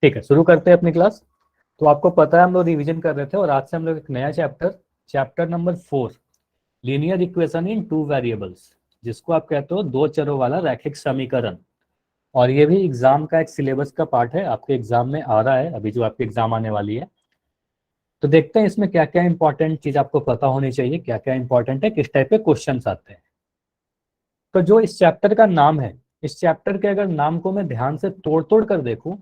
ठीक है, शुरू करते हैं अपनी क्लास। तो आपको पता है हम लोग रिवीजन कर रहे थे और आज से हम लोग एक नया chapter number 4 linear equation in two variables, जिसको आप कहते हो दो चरों वाला रैखिक समीकरण। और ये भी एग्जाम का एक सिलेबस का पार्ट है, आपके एग्जाम में आ रहा है अभी, जो आपकी एग्जाम आने वाली है। तो देखते हैं इसमें क्या क्या इंपॉर्टेंट चीज आपको पता होनी चाहिए, क्या क्या इंपॉर्टेंट है, किस टाइप के क्वेश्चन आते हैं। तो जो इस चैप्टर का नाम है, इस चैप्टर के अगर नाम को मैं ध्यान से तोड़ तोड़ कर देखूं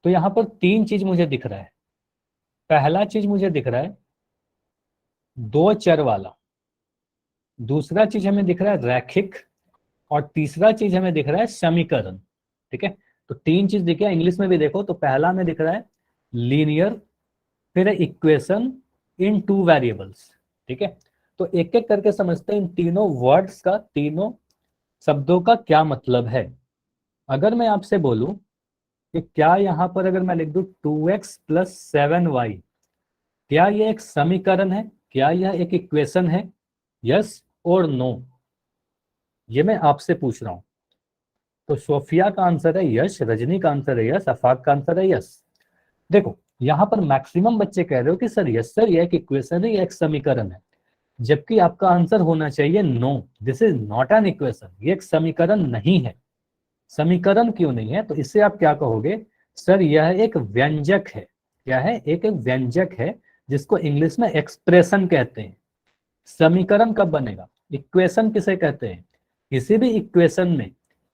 तो यहाँ पर तीन चीज मुझे दिख रहा है। पहला चीज मुझे दिख रहा है दो चर वाला, दूसरा चीज हमें दिख रहा है रैखिक, और तीसरा चीज हमें दिख रहा है समीकरण। ठीक है, तो तीन चीज दिखे। इंग्लिश में भी देखो तो पहला में दिख रहा है लीनियर, फिर है इक्वेशन इन टू वेरिएबल्स। ठीक है, तो एक एक करके समझते हैं इन तीनों वर्ड्स का, तीनों शब्दों का क्या मतलब है। अगर मैं आपसे बोलूं कि क्या यहाँ पर अगर मैं लिख दूं 2x प्लस 7y, क्या यह एक समीकरण है, क्या यह एक इक्वेशन है? यस और नो, ये मैं आपसे पूछ रहा हूं। तो सोफिया का आंसर है यस, रजनी का आंसर है यस, अफाक का आंसर है यस। देखो यहाँ पर मैक्सिमम बच्चे कह रहे हो कि सर यस सर, ये एक इक्वेशन है, ये एक समीकरण है, जबकि आपका आंसर होना चाहिए no, this is not an equation, ये एक समीकरण नहीं है। समीकरण क्यों नहीं है? तो इससे आप क्या कहोगे, सर यह एक व्यंजक है। क्या है? एक व्यंजक है, जिसको इंग्लिश में एक्सप्रेशन कहते हैं। समीकरण कब बनेगा? इक्वेशन किसे कहते हैं? किसी भी इक्वेशन में,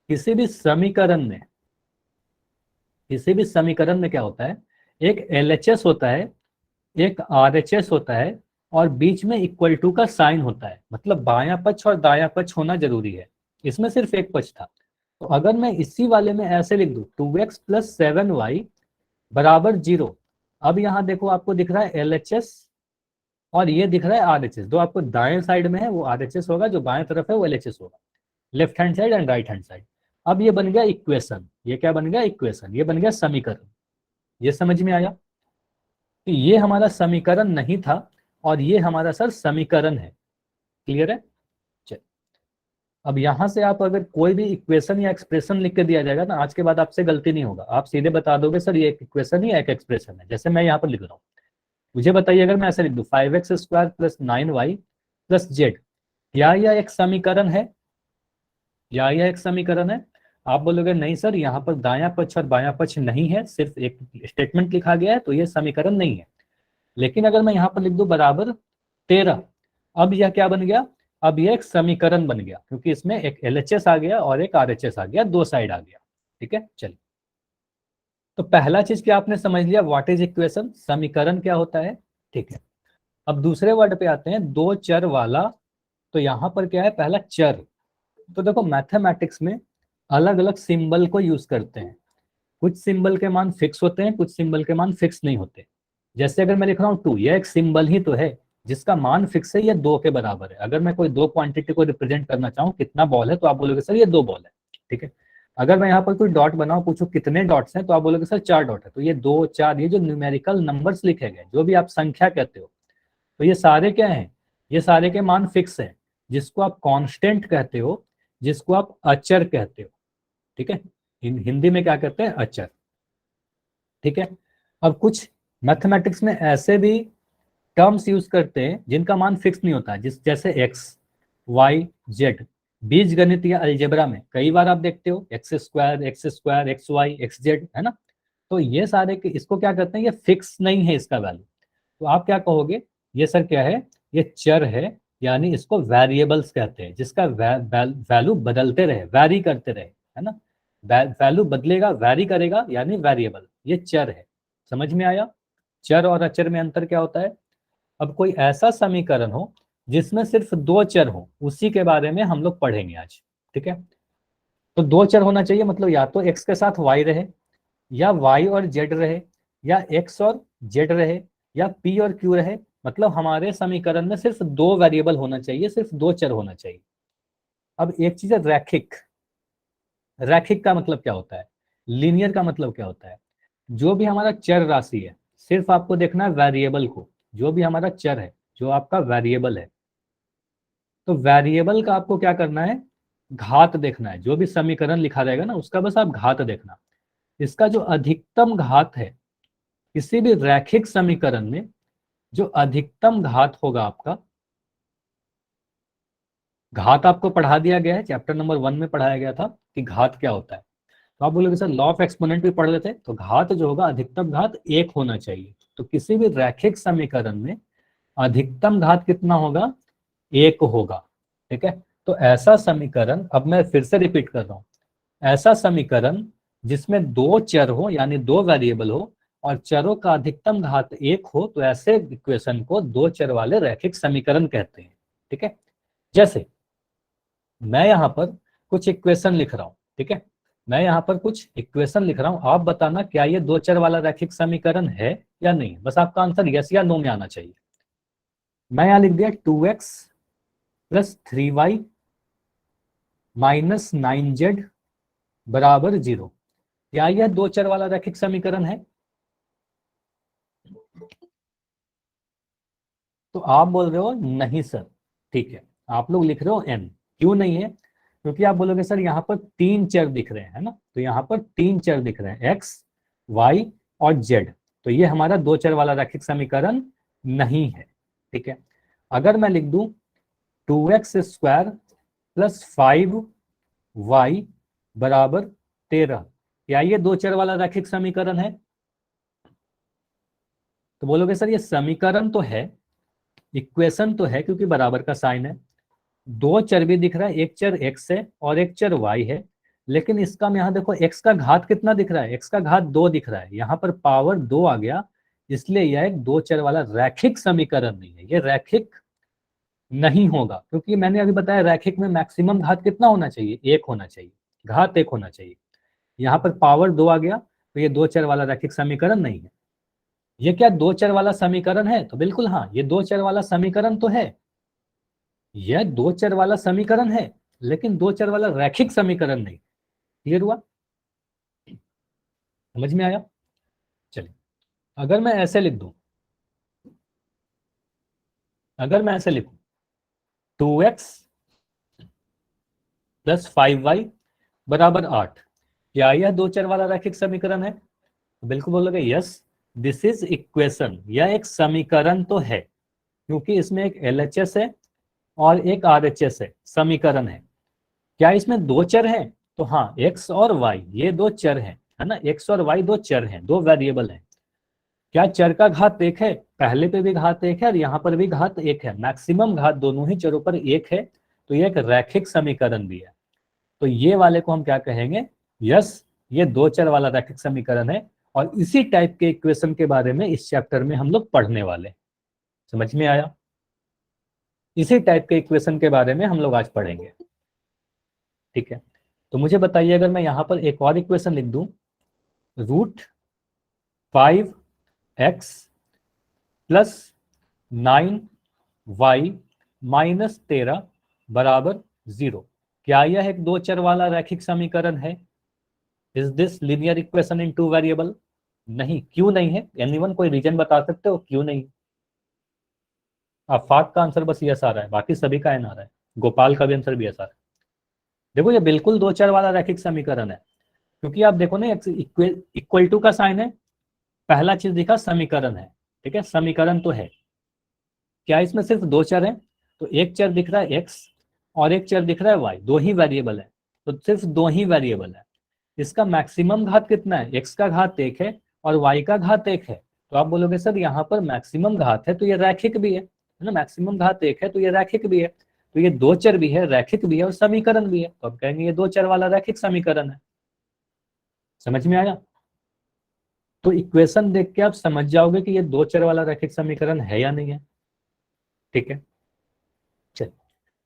किसी भी समीकरण में, किसी भी समीकरण में क्या होता है, एक LHS होता है, एक RHS होता है, और बीच में इक्वल टू का साइन होता है। मतलब बायां पक्ष और दायां पक्ष होना जरूरी है, इसमें सिर्फ एक पक्ष था। तो अगर मैं इसी वाले में ऐसे लिख दूं 2x प्लस 7y बराबर 0, अब यहाँ देखो आपको दिख रहा है LHS और ये दिख रहा है RHS। जो आपको दाएं साइड में है वो RHS होगा, जो बाएं तरफ है वो LHS होगा, left hand side and right hand side. अब ये बन गया इक्वेशन, ये क्या बन गया? इक्वेशन, ये बन गया समीकरण। ये समझ में आया कि ये हमारा समीकरण नहीं था और ये हमारा सर समीकरण है। क्लियर है? चल, अब यहां से आप अगर कोई भी इक्वेशन या एक्सप्रेशन लिख के दिया जाएगा ना, आज के बाद आपसे गलती नहीं होगा, आप सीधे बता दोगे सर ये एक इक्वेशन या एक एक्सप्रेशन है। जैसे मैं यहाँ पर लिख रहा हूँ, मुझे बताइए अगर मैं ऐसे लिख दूं 5x square plus 9y plus Z, क्या यह एक समीकरण है? या यह एक समीकरण है? आप बोलोगे नहीं सर, यहाँ पर दायां पक्ष और बायां पक्ष नहीं है, सिर्फ एक स्टेटमेंट लिखा गया है, तो यह समीकरण नहीं है। लेकिन अगर मैं यहाँ पर लिख दूं बराबर 13, अब यह क्या बन गया? अब यह एक समीकरण बन गया, क्योंकि इसमें एक LHS आ गया और एक RHS आ गया, दो साइड आ गया। ठीक है, चलिए। तो पहला चीज क्या आपने समझ लिया, व्हाट इज इक्वेशन, समीकरण क्या होता है। ठीक है, अब दूसरे वर्ड पे आते हैं, दो चर वाला। तो यहाँ पर क्या है, पहला चर। तो देखो मैथमेटिक्स में अलग अलग सिंबल को यूज करते हैं। कुछ सिंबल के मान फिक्स होते हैं, कुछ सिंबल के मान फिक्स नहीं होते। जैसे अगर मैं लिख रहा हूँ 2, यह एक सिंबल ही तो है जिसका मान फिक्स है, ये 2 के बराबर है। अगर मैं कोई दो क्वांटिटी को रिप्रेजेंट करना चाहूँ, कितना बॉल है, तो आप बोलोगे सर ये 2 बॉल है। ठीक है, अगर मैं यहाँ पर कोई डॉट बनाऊं, पूछूं कितने डॉट्स हैं, तो आप बोलोगे सर 4 डॉट है। तो ये 2 4, ये जो न्यूमेरिकल नंबर्स लिखे गए, जो भी आप संख्या कहते हो, तो ये सारे क्या हैं? ये सारे के मान फिक्स हैं, जिसको आप कांस्टेंट कहते हो, जिसको आप अचर कहते हो। ठीक है, हिंदी में क्या कहते हैं? अचर। ठीक है, अब कुछ मैथमेटिक्स में ऐसे भी टर्म्स यूज करते हैं जिनका मान फिक्स नहीं होता, जैसे एक्स, वाई, जेड। बीज गणित या अलजेब्रा में कई बार आप देखते हो x square, x y, x z, है ना। तो ये सारे इसको क्या करते हैं, ये फिक्स नहीं है इसका वैल्यू। तो आप क्या कहोगे, ये सर क्या है? ये चर है, यानी इसको वेरिएबल्स कहते हैं, जिसका वैल्यू बदलते रहे, वैरी करते रहे, है ना। वैल्यू बदलेगा, वैरी करेगा, यानी वेरिएबल, ये चर है। समझ में आया? चर और अचर में अंतर क्या होता है। अब कोई ऐसा समीकरण हो जिसमें सिर्फ दो चर हो, उसी के बारे में हम लोग पढ़ेंगे आज। ठीक है, तो दो चर होना चाहिए, मतलब या तो एक्स के साथ वाई रहे, या वाई और जेड रहे, या एक्स और जेड रहे, या पी और क्यू रहे। मतलब हमारे समीकरण में सिर्फ दो वेरिएबल होना चाहिए, सिर्फ दो चर होना चाहिए। अब एक चीज है रैखिक। रैखिक का मतलब क्या होता है? लीनियर का मतलब क्या होता है? जो भी हमारा चर राशि है, सिर्फ आपको देखना है वेरिएबल को। जो भी हमारा चर है, जो आपका वेरिएबल है, तो वेरिएबल का आपको क्या करना है? घात देखना है, जो भी समीकरण लिखा रहेगा ना उसका बस आप घात देखना। इसका जो अधिकतम घात है, किसी भी रैखिक समीकरण में जो अधिकतम घात होगा आपका, घात आपको पढ़ा दिया गया है, चैप्टर नंबर 1 में पढ़ाया गया था कि घात क्या होता है। तो आप बोलोगे सर लॉ ऑफ एक्सपोनेंट भी पढ़ लेते, तो घात जो होगा अधिकतम घात 1 होना चाहिए। तो किसी भी रैखिक समीकरण में अधिकतम घात कितना होगा, 1 होगा। ठीक है, तो ऐसा समीकरण, अब मैं फिर से रिपीट कर रहा हूं, ऐसा समीकरण जिसमें दो चर हो यानी दो वेरिएबल हो और चरों का अधिकतम घात 1 हो, तो ऐसे इक्वेशन को दो चर वाले रैखिक समीकरण कहते हैं। ठीक है, जैसे मैं यहां पर कुछ इक्वेशन लिख रहा हूं, ठीक है, मैं यहां पर कुछ इक्वेशन लिख रहा हूं, आप बताना क्या ये दो चर वाला रैखिक समीकरण है या नहीं, बस आपका आंसर यस या नो में आना चाहिए। मैं यहां लिख दिया 2x plus 3y minus 9z बराबर 0। क्या यह दो चर वाला रैखिक समीकरण है? तो आप बोल रहे हो नहीं सर। ठीक है, आप लोग लिख रहे हो n, क्यों नहीं है? क्योंकि आप बोलोगे सर यहाँ पर तीन चर दिख रहे हैं, है ना, तो यहाँ पर तीन चर दिख रहे हैं x, y और z, तो ये हमारा दो चर वाला रैखिक समीकरण नहीं है। ठीक है, अगर मैं लिख दूं 2x स्क्वायर प्लस 5y बराबर 13, क्या ये दो चर वाला रैखिक समीकरण है? तो बोलोगे सर ये समीकरण तो है, इक्वेशन तो है क्योंकि बराबर का साइन है, दो चर भी दिख रहा है, एक चर x है और एक चर y है, लेकिन इसका हम यहाँ देखो x का घात कितना दिख रहा है, x का घात 2 दिख रहा है, यहाँ पर पावर 2 आ गया, इसलिए यह एक दो चर वाला रैखिक समीकरण नहीं है, ये रैखिक नहीं होगा। क्योंकि मैंने अभी बताया रैखिक में मैक्सिमम घात कितना होना चाहिए, 1 होना चाहिए, घात 1 होना चाहिए, यहाँ पर पावर 2 आ गया, तो ये दो चर वाला रैखिक समीकरण नहीं है। ये क्या दो चर वाला समीकरण है? तो बिल्कुल हाँ, ये दो चर वाला समीकरण तो है, यह दो चर वाला समीकरण है, लेकिन दो चर वाला रैखिक समीकरण नहीं। क्लियर हुआ, समझ में आया? चलिए, अगर मैं ऐसे लिख दूं, अगर मैं ऐसे लिखूं 2x प्लस 5y बराबर 8, क्या यह दो चर वाला रैखिक समीकरण है? तो बिल्कुल बोलोगे यस, दिस इज इक्वेशन, यह एक समीकरण तो है, क्योंकि इसमें एक LHS है और एक RHS है, समीकरण है। क्या इसमें दो चर हैं? तो हाँ, x और y ये दो चर हैं, है ना, x और y दो चर हैं, दो वेरिएबल हैं। क्या चर का घात 1 है? पहले पे भी घात 1 है और यहाँ पर भी घात 1 है, मैक्सिमम घात दोनों ही चरों पर 1 है, तो ये एक रैखिक समीकरण भी है। तो ये वाले को हम क्या कहेंगे, यस, ये दो चर वाला रैखिक समीकरण है। और इसी टाइप के इक्वेशन के बारे में इस चैप्टर में हम लोग पढ़ने वाले, समझ में आया? इसी टाइप के इक्वेशन के बारे में हम लोग आज पढ़ेंगे। ठीक है, तो मुझे बताइए, अगर मैं यहाँ पर एक और इक्वेशन लिख दूं, √5x प्लस 9y माइनस 13 बराबर 0, क्या यह एक दो चर वाला रैखिक समीकरण है? Is this linear equation in two variable? नहीं, क्यों नहीं है? एनीवन कोई रीजन बता सकते हो क्यों नहीं? आफाक का आंसर बस यस आ रहा है, बाकी सभी का एन आ रहा है, गोपाल का भी आंसर भी यस आ रहा है। देखो ये बिल्कुल दो चर वाला रैखिक समीकरण है, क्योंकि आप देखो ना इक्वल टू का साइन है, पहला चीज दिखा समीकरण है, ठीक है, समीकरण तो है। क्या इसमें सिर्फ दो चर हैं? तो एक चर दिख रहा है x और एक चर दिख रहा है y, दो ही वेरिएबल है, तो सिर्फ दो ही वेरिएबल है। इसका मैक्सिमम घात कितना है? x का घात 1 है और y का घात 1 है, तो आप बोलोगे सर यहाँ पर मैक्सिमम घात है तो ये रैखिक भी है ना, मैक्सिमम घात 1 है तो ये रैखिक भी है, तो ये दो चर भी है, रैखिक भी है और समीकरण भी है, तो आप कहेंगे ये दो चर वाला रैखिक समीकरण है। समझ में आया? तो इक्वेशन देख के आप समझ जाओगे कि ये दो चर वाला रैखिक समीकरण है या नहीं है। ठीक है, चलिए,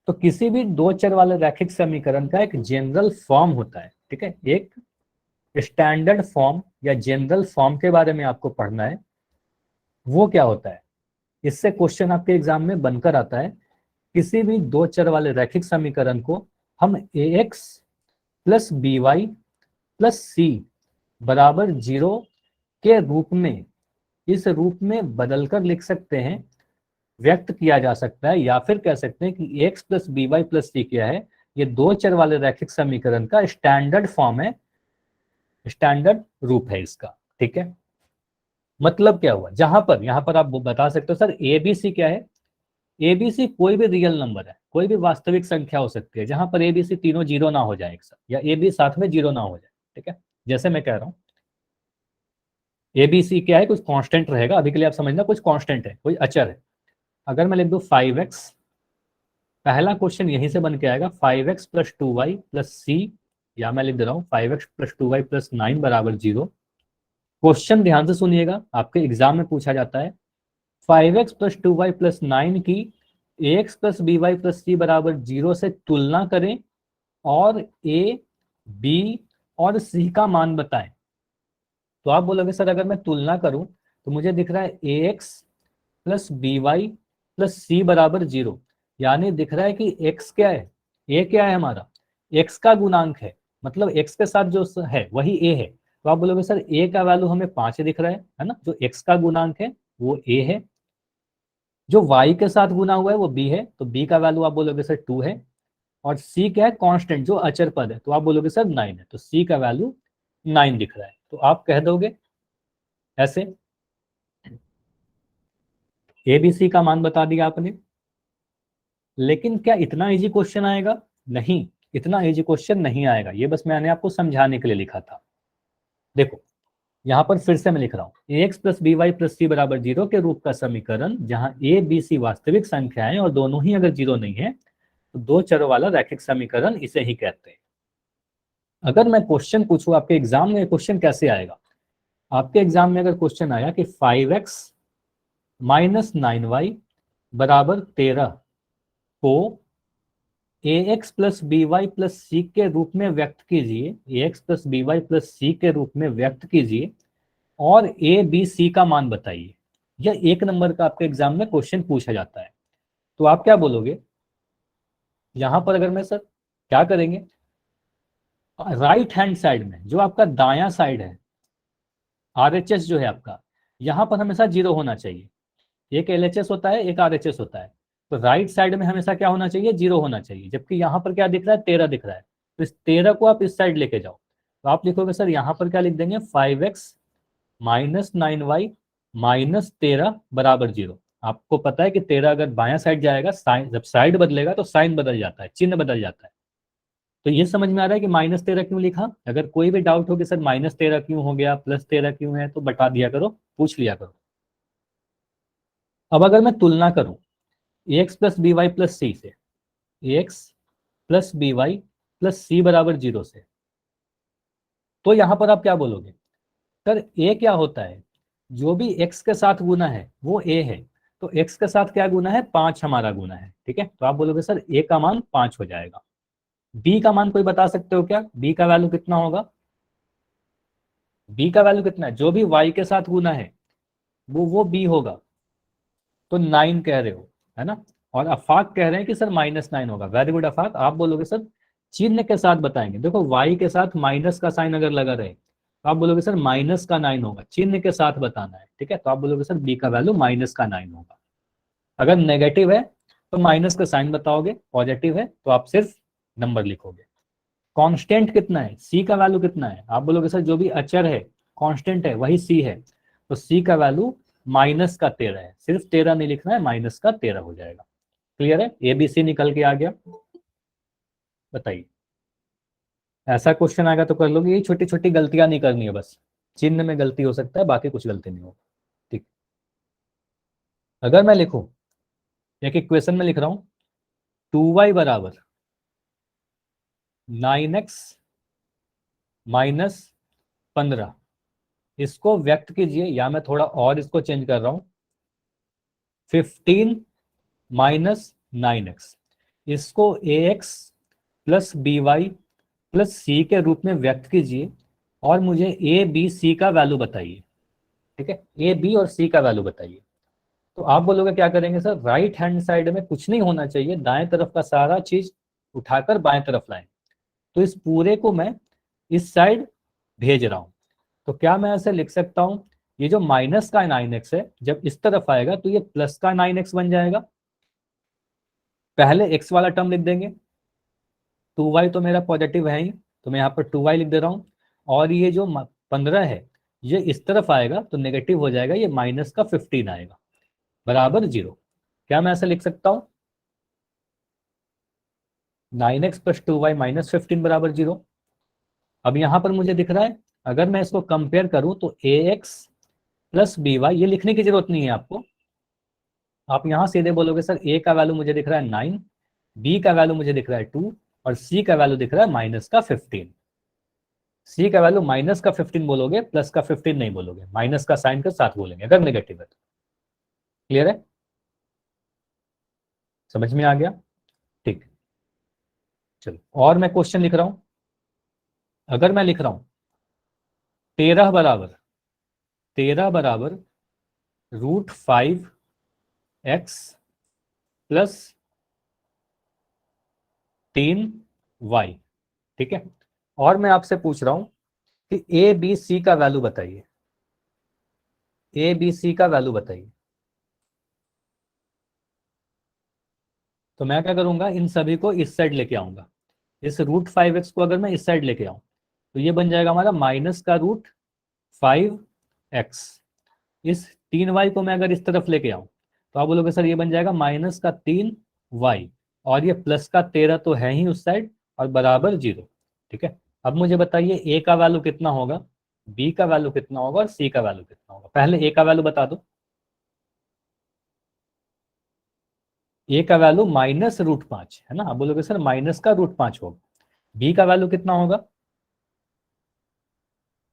तो किसी भी दो चर वाले रैखिक समीकरण का एक जनरल फॉर्म होता है, ठीक है, एक स्टैंडर्ड फॉर्म या जनरल फॉर्म के बारे में आपको पढ़ना है। वो क्या होता है, इससे क्वेश्चन आपके एग्जाम में बनकर आता है। किसी भी दो चर वाले रैखिक समीकरण को हम ax plus by plus c बराबर 0 के रूप में, इस रूप में बदलकर लिख सकते हैं, व्यक्त किया जा सकता है, या फिर कह सकते हैं कि x plus b y plus c क्या है, ये दो चर वाले रैखिक समीकरण का स्टैंडर्ड फॉर्म है, स्टैंडर्ड रूप है इसका। ठीक है, मतलब क्या हुआ, जहां पर यहां पर आप बता सकते हो सर एबीसी क्या है, एबीसी कोई भी रियल नंबर है, कोई भी वास्तविक संख्या हो सकती है जहां पर एबीसी तीनों जीरो ना हो जाए एक साथ, या ए बी साथ में जीरो ना हो जाए। ठीक है, जैसे मैं कह रहा हूं एबीसी क्या है, कुछ कांस्टेंट रहेगा, अभी के लिए आप समझना कुछ कांस्टेंट है, कोई अचर है। अगर मैं लिख दूं 5x, पहला क्वेश्चन यहीं से बन के आएगा 5x प्लस 2y प्लस सी, या मैं लिख दे रहा हूं 5x प्लस 2y प्लस 9 बराबर 0। क्वेश्चन ध्यान से सुनिएगा, आपके एग्जाम में पूछा जाता है 5x प्लस 2y प्लस 9 की ax plus b y plus c बराबर 0 से तुलना करें और a, b और c का मान बताएं। तो आप बोलोगे सर अगर मैं तुलना करूं तो मुझे दिख रहा है ax plus b y plus c बराबर 0, यानी दिख रहा है कि x क्या है, a क्या है हमारा, x का गुणांक है, मतलब x के साथ जो है वही a है। तो आप बोलोगे सर a का वैल्यू हमें 5 दिख रहा है ना, जो x का गुणांक है वो a है, जो y के साथ गुना हुआ है वो b है, तो b का वैल्यू आप बोलोगे सर 2 है, और c क्या है कांस्टेंट जो अचर पद है, तो आप बोलोगे सर 9 है, तो c का वैल्यू 9 दिख रहा है। तो आप कह दोगे ऐसे ए बी सी का मान बता दिया आपने। लेकिन क्या इतना इजी क्वेश्चन आएगा, नहीं, इतना इजी क्वेश्चन नहीं आएगा, ये बस मैंने आपको समझाने के लिए लिखा था। देखो यहां पर फिर से मैं लिख रहा हूं a x plus b y plus c बराबर 0 के रूप का समीकरण जहां ए बी सी वास्तविक संख्याएं और दोनों ही अगर 0 नहीं है तो दो चरों वाला रैखिक समीकरण इसे ही कहते हैं। अगर मैं क्वेश्चन पूछूं आपके एग्जाम में, क्वेश्चन कैसे आएगा, आपके एग्जाम में अगर क्वेश्चन आया कि 5x माइनस 9y बराबर 13 को a x plus b y plus c के रूप में व्यक्त कीजिए, a x plus b y plus c के रूप में व्यक्त कीजिए और ए बी सी का मान बताइए, यह 1 नंबर का आपके एग्जाम में क्वेश्चन पूछा जाता है। तो आप क्या बोलोगे, यहां पर अगर मैं सर क्या करेंगे, राइट हैंड साइड में जो आपका दायां साइड है आरएचएस जो है आपका, यहां पर हमेशा 0 होना चाहिए, एक एलएचएस होता है एक आरएचएस होता है, तो राइट साइड में हमेशा क्या होना चाहिए, 0 होना चाहिए, जबकि यहाँ पर क्या दिख रहा है 13 दिख रहा है, तो इस 13 को आप इस साइड लेके जाओ, तो आप लिखोगे सर यहाँ पर क्या लिख देंगे 5x माइनस 9y माइनस 13 बराबर 0। आपको पता है कि 13 अगर बायां साइड जाएगा, साइन जब साइड बदलेगा तो साइन बदल जाता है, चिन्ह बदल जाता है। तो ये समझ में आ रहा है कि -13 क्यों लिखा। अगर कोई भी डाउट हो कि सर -13 क्यों हो गया, +13 क्यों है, तो बता दिया करो, पूछ लिया करो। अब अगर मैं तुलना करूं x plus b y plus c से, x plus b y plus c बराबर 0 से, तो यहां पर आप क्या बोलोगे, सर ए क्या होता है, जो भी x के साथ गुना है वो a है, तो x के साथ क्या गुना है, 5 हमारा गुना है। ठीक है, तो आप बोलोगे सर a का मान 5 हो जाएगा। b का मान कोई बता सकते हो क्या, b का वैल्यू कितना होगा, b का वैल्यू कितना है, जो भी y के साथ गुना है वो b होगा, तो 9 कह रहे हो, है ना। और अफाक कह रहे हैं कि सर -9 होगा, वेरी गुड अफाक। आप बोलोगे सर चिन्ह के साथ बताएंगे, देखो y के साथ माइनस का साइन अगर लगा रहे तो आप बोलोगे सर -9 होगा, चिन्ह के साथ बताना है। ठीक है, तो आप बोलोगे सर b का वैल्यू -9 होगा। अगर नेगेटिव है तो माइनस का साइन बताओगे, पॉजिटिव है तो आप सिर्फ नंबर लिखोगे। कांस्टेंट कितना है, c का वैल्यू कितना है, आप बोलोगे सर जो भी अचर है कांस्टेंट है वही c है, तो c का वैल्यू -13 है, सिर्फ 13 नहीं लिखना है, -13 हो जाएगा। क्लियर है, ए बी सी निकल के आ गया। बताइए, ऐसा क्वेश्चन आएगा तो कर लोगे, ये छोटी छोटी गलतियां नहीं करनी है, बस चिन्ह में गलती हो सकता है, बाकी कुछ गलती नहीं होगी। ठीक, अगर मैं लिखूं एक इक्वेशन में लिख रहा हूं 2y बराबर 9x माइनस 15, इसको व्यक्त कीजिए, या मैं थोड़ा और इसको चेंज कर रहा हूं 15 माइनस 9x, इसको ax plus b y plus c के रूप में व्यक्त कीजिए और मुझे ए बी सी का वैल्यू बताइए। ठीक है, ए बी और सी का वैल्यू बताइए। तो आप बोलोगे क्या करेंगे सर, राइट हैंड साइड में कुछ नहीं होना चाहिए, दाएं तरफ का सारा चीज उठाकर बाएं तरफ लाएं, तो इस पूरे को मैं इस साइड भेज रहा हूं। तो क्या मैं ऐसे लिख सकता हूं, ये जो माइनस का 9x है जब इस तरफ आएगा तो ये प्लस का 9x बन जाएगा, पहले x वाला टर्म लिख देंगे, 2y तो मेरा पॉजिटिव है ही, तो मैं यहाँ पर 2y लिख दे रहा हूँ, और ये जो 15 है ये इस तरफ आएगा तो नेगेटिव हो जाएगा, ये माइनस का 15 आएगा बराबर 0। क्या मैं ऐसा लिख सकता हूँ 9x प्लस 2y माइनस 15 बराबर 0। अब यहां पर मुझे दिख रहा है, अगर मैं इसको कंपेयर करूं तो ax प्लस by, ये लिखने की जरूरत नहीं है आपको, आप यहां सीधे बोलोगे सर a का वैल्यू मुझे दिख रहा है 9, b का वैल्यू मुझे दिख रहा है 2, और c का वैल्यू दिख रहा है माइनस का 15। c का वैल्यू माइनस का 15 बोलोगे, प्लस का 15 नहीं बोलोगे, माइनस का साइन के साथ बोलेंगे अगर नेगेटिव है तो। क्लियर है, समझ में आ गया? ठीक, चलो और मैं क्वेश्चन लिख रहा हूं। अगर मैं लिख रहा हूं 13 बराबर √5x प्लस 3y, ठीक है, और मैं आपसे पूछ रहा हूं कि ए बी सी का वैल्यू बताइए, ए बी सी का वैल्यू बताइए। तो मैं क्या करूंगा, इन सभी को इस साइड लेके आऊंगा, इस √5x को अगर मैं इस साइड लेके आऊं तो ये बन जाएगा हमारा माइनस का √5x। इस 3y को मैं अगर इस तरफ लेके आऊं तो आप बोलोगे सर ये बन जाएगा माइनस का 3y, और ये प्लस का 13 तो है ही उस साइड, और बराबर 0। ठीक है, अब मुझे बताइए a का वैल्यू कितना होगा, b का वैल्यू कितना होगा, और c का वैल्यू कितना होगा। पहले a का वैल्यू बता दो। a का वैल्यू माइनस √5 है ना, आप बोलोगे सर माइनस का √5 होगा। b का वैल्यू कितना होगा,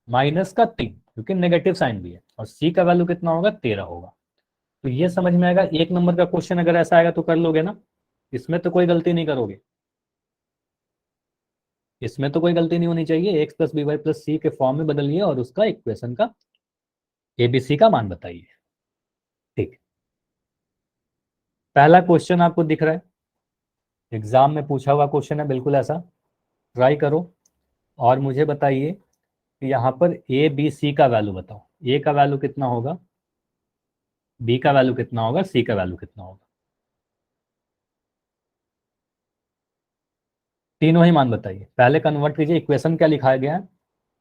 माइनस का 3, क्योंकि नेगेटिव साइन भी है, और c का वैल्यू कितना होगा, 13 होगा। तो ये समझ में आएगा, एक नंबर का क्वेश्चन अगर ऐसा आएगा तो कर लोगे ना, इसमें तो कोई गलती नहीं करोगे, इसमें तो कोई गलती नहीं होनी चाहिए। X plus b y plus c के फॉर्म में बदलिए और उसका इक्वेशन का एबीसी का मान बताइए। ठीक, पहला क्वेश्चन आपको दिख रहा है, एग्जाम में पूछा हुआ क्वेश्चन है, बिल्कुल ऐसा ट्राई करो और मुझे बताइए कि यहाँ पर ए बी सी का वैल्यू बताओ। ए का वैल्यू कितना होगा, बी का वैल्यू कितना होगा, सी का वैल्यू कितना होगा, तीनों ही मान बताइए। पहले कन्वर्ट कीजिए, इक्वेशन क्या लिखा गया है,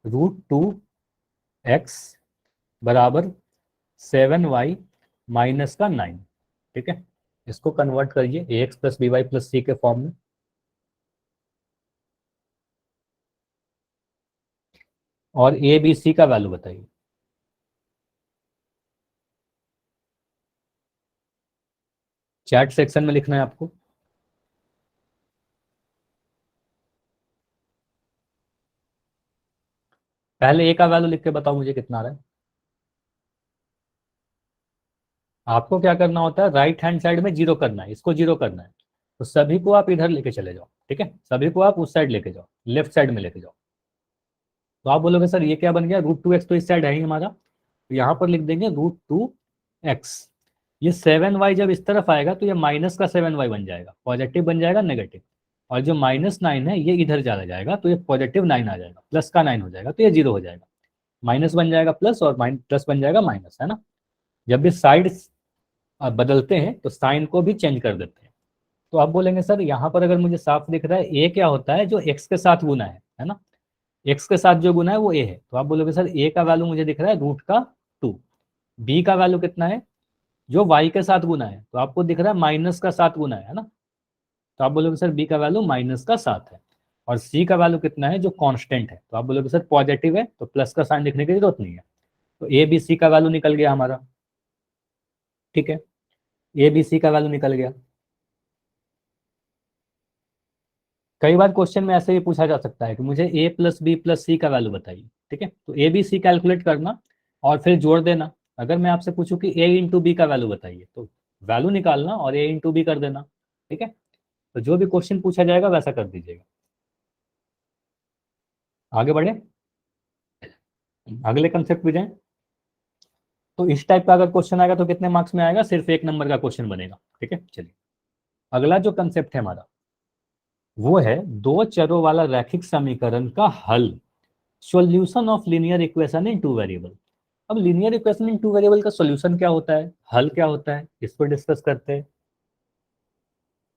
√2x बराबर 7y माइनस का 9। ठीक है, इसको कन्वर्ट करिए a x plus b y plus c के फॉर्म में, और ए बी सी का वैल्यू बताइए। चैट सेक्शन में लिखना है आपको। पहले ए का वैल्यू लिख के बताओ मुझे कितना आ रहा है। आपको क्या करना होता है, राइट हैंड साइड में जीरो करना है, इसको जीरो करना है, तो सभी को आप इधर लेके चले जाओ। ठीक है, सभी को आप उस साइड लेके जाओ, लेफ्ट साइड में लेके जाओ। तो आप बोलोगे सर ये क्या बन गया, √2x तो इस साइड है ही हमारा, तो यहाँ पर लिख देंगे √2x। ये 7y जब इस तरफ आएगा तो ये माइनस का 7y बन जाएगा, पॉजिटिव बन जाएगा नेगेटिव, और जो -9 है ये इधर चला जाएगा तो ये +9 आ जाएगा, प्लस का 9 हो जाएगा तो ये 0 हो जाएगा, माइनस बन जाएगा प्लस, और प्लस बन जाएगा माइनस, है ना। जब भी साइड बदलते हैं तो साइन को भी चेंज कर देते हैं। तो आप बोलेंगे सर यहाँ पर अगर मुझे साफ दिख रहा है ए क्या होता है, जो एक्स के साथ गुना है ना, एक्स के साथ जो गुना है वो ए है, तो आप बोलोगे सर ए का वैल्यू मुझे दिख रहा है √2। बी का वैल्यू कितना है, जो वाई के साथ गुना है, तो आपको दिख रहा है माइनस का 7 गुना है ना, तो आप बोलोगे सर बी का वैल्यू माइनस का 7 है। और सी का वैल्यू कितना है, जो कांस्टेंट है, तो आप बोलोगे सर पॉजिटिव है तो प्लस का साइन लिखने की जरूरत नहीं है। तो ए बी सी का वैल्यू निकल गया हमारा। ठीक है, ए बी सी का वैल्यू निकल गया। कई बार क्वेश्चन में ऐसे भी पूछा जा सकता है कि मुझे ए प्लस बी प्लस सी का वैल्यू बताइए। ठीक है, तो ए बी सी कैलकुलेट करना और फिर जोड़ देना। अगर मैं आपसे पूछूं कि ए इंटू बी का वैल्यू बताइए, तो वैल्यू निकालना और ए इंटू बी कर देना। ठीक है, तो जो भी क्वेश्चन पूछा जाएगा वैसा कर दीजिएगा। आगे बढ़े, अगले कंसेप्ट पे जाएं। तो इस टाइप का अगर क्वेश्चन आएगा तो कितने मार्क्स में आएगा, सिर्फ 1 नंबर का क्वेश्चन बनेगा। ठीक है, चलिए अगला जो कंसेप्ट है हमारा वो है दो चरों वाला रैखिक समीकरण का हल, solution of linear equation in two variable. अब linear equation in two variable का सॉल्यूशन क्या होता है, हल क्या होता है, इस पर डिस्कस करते हैं।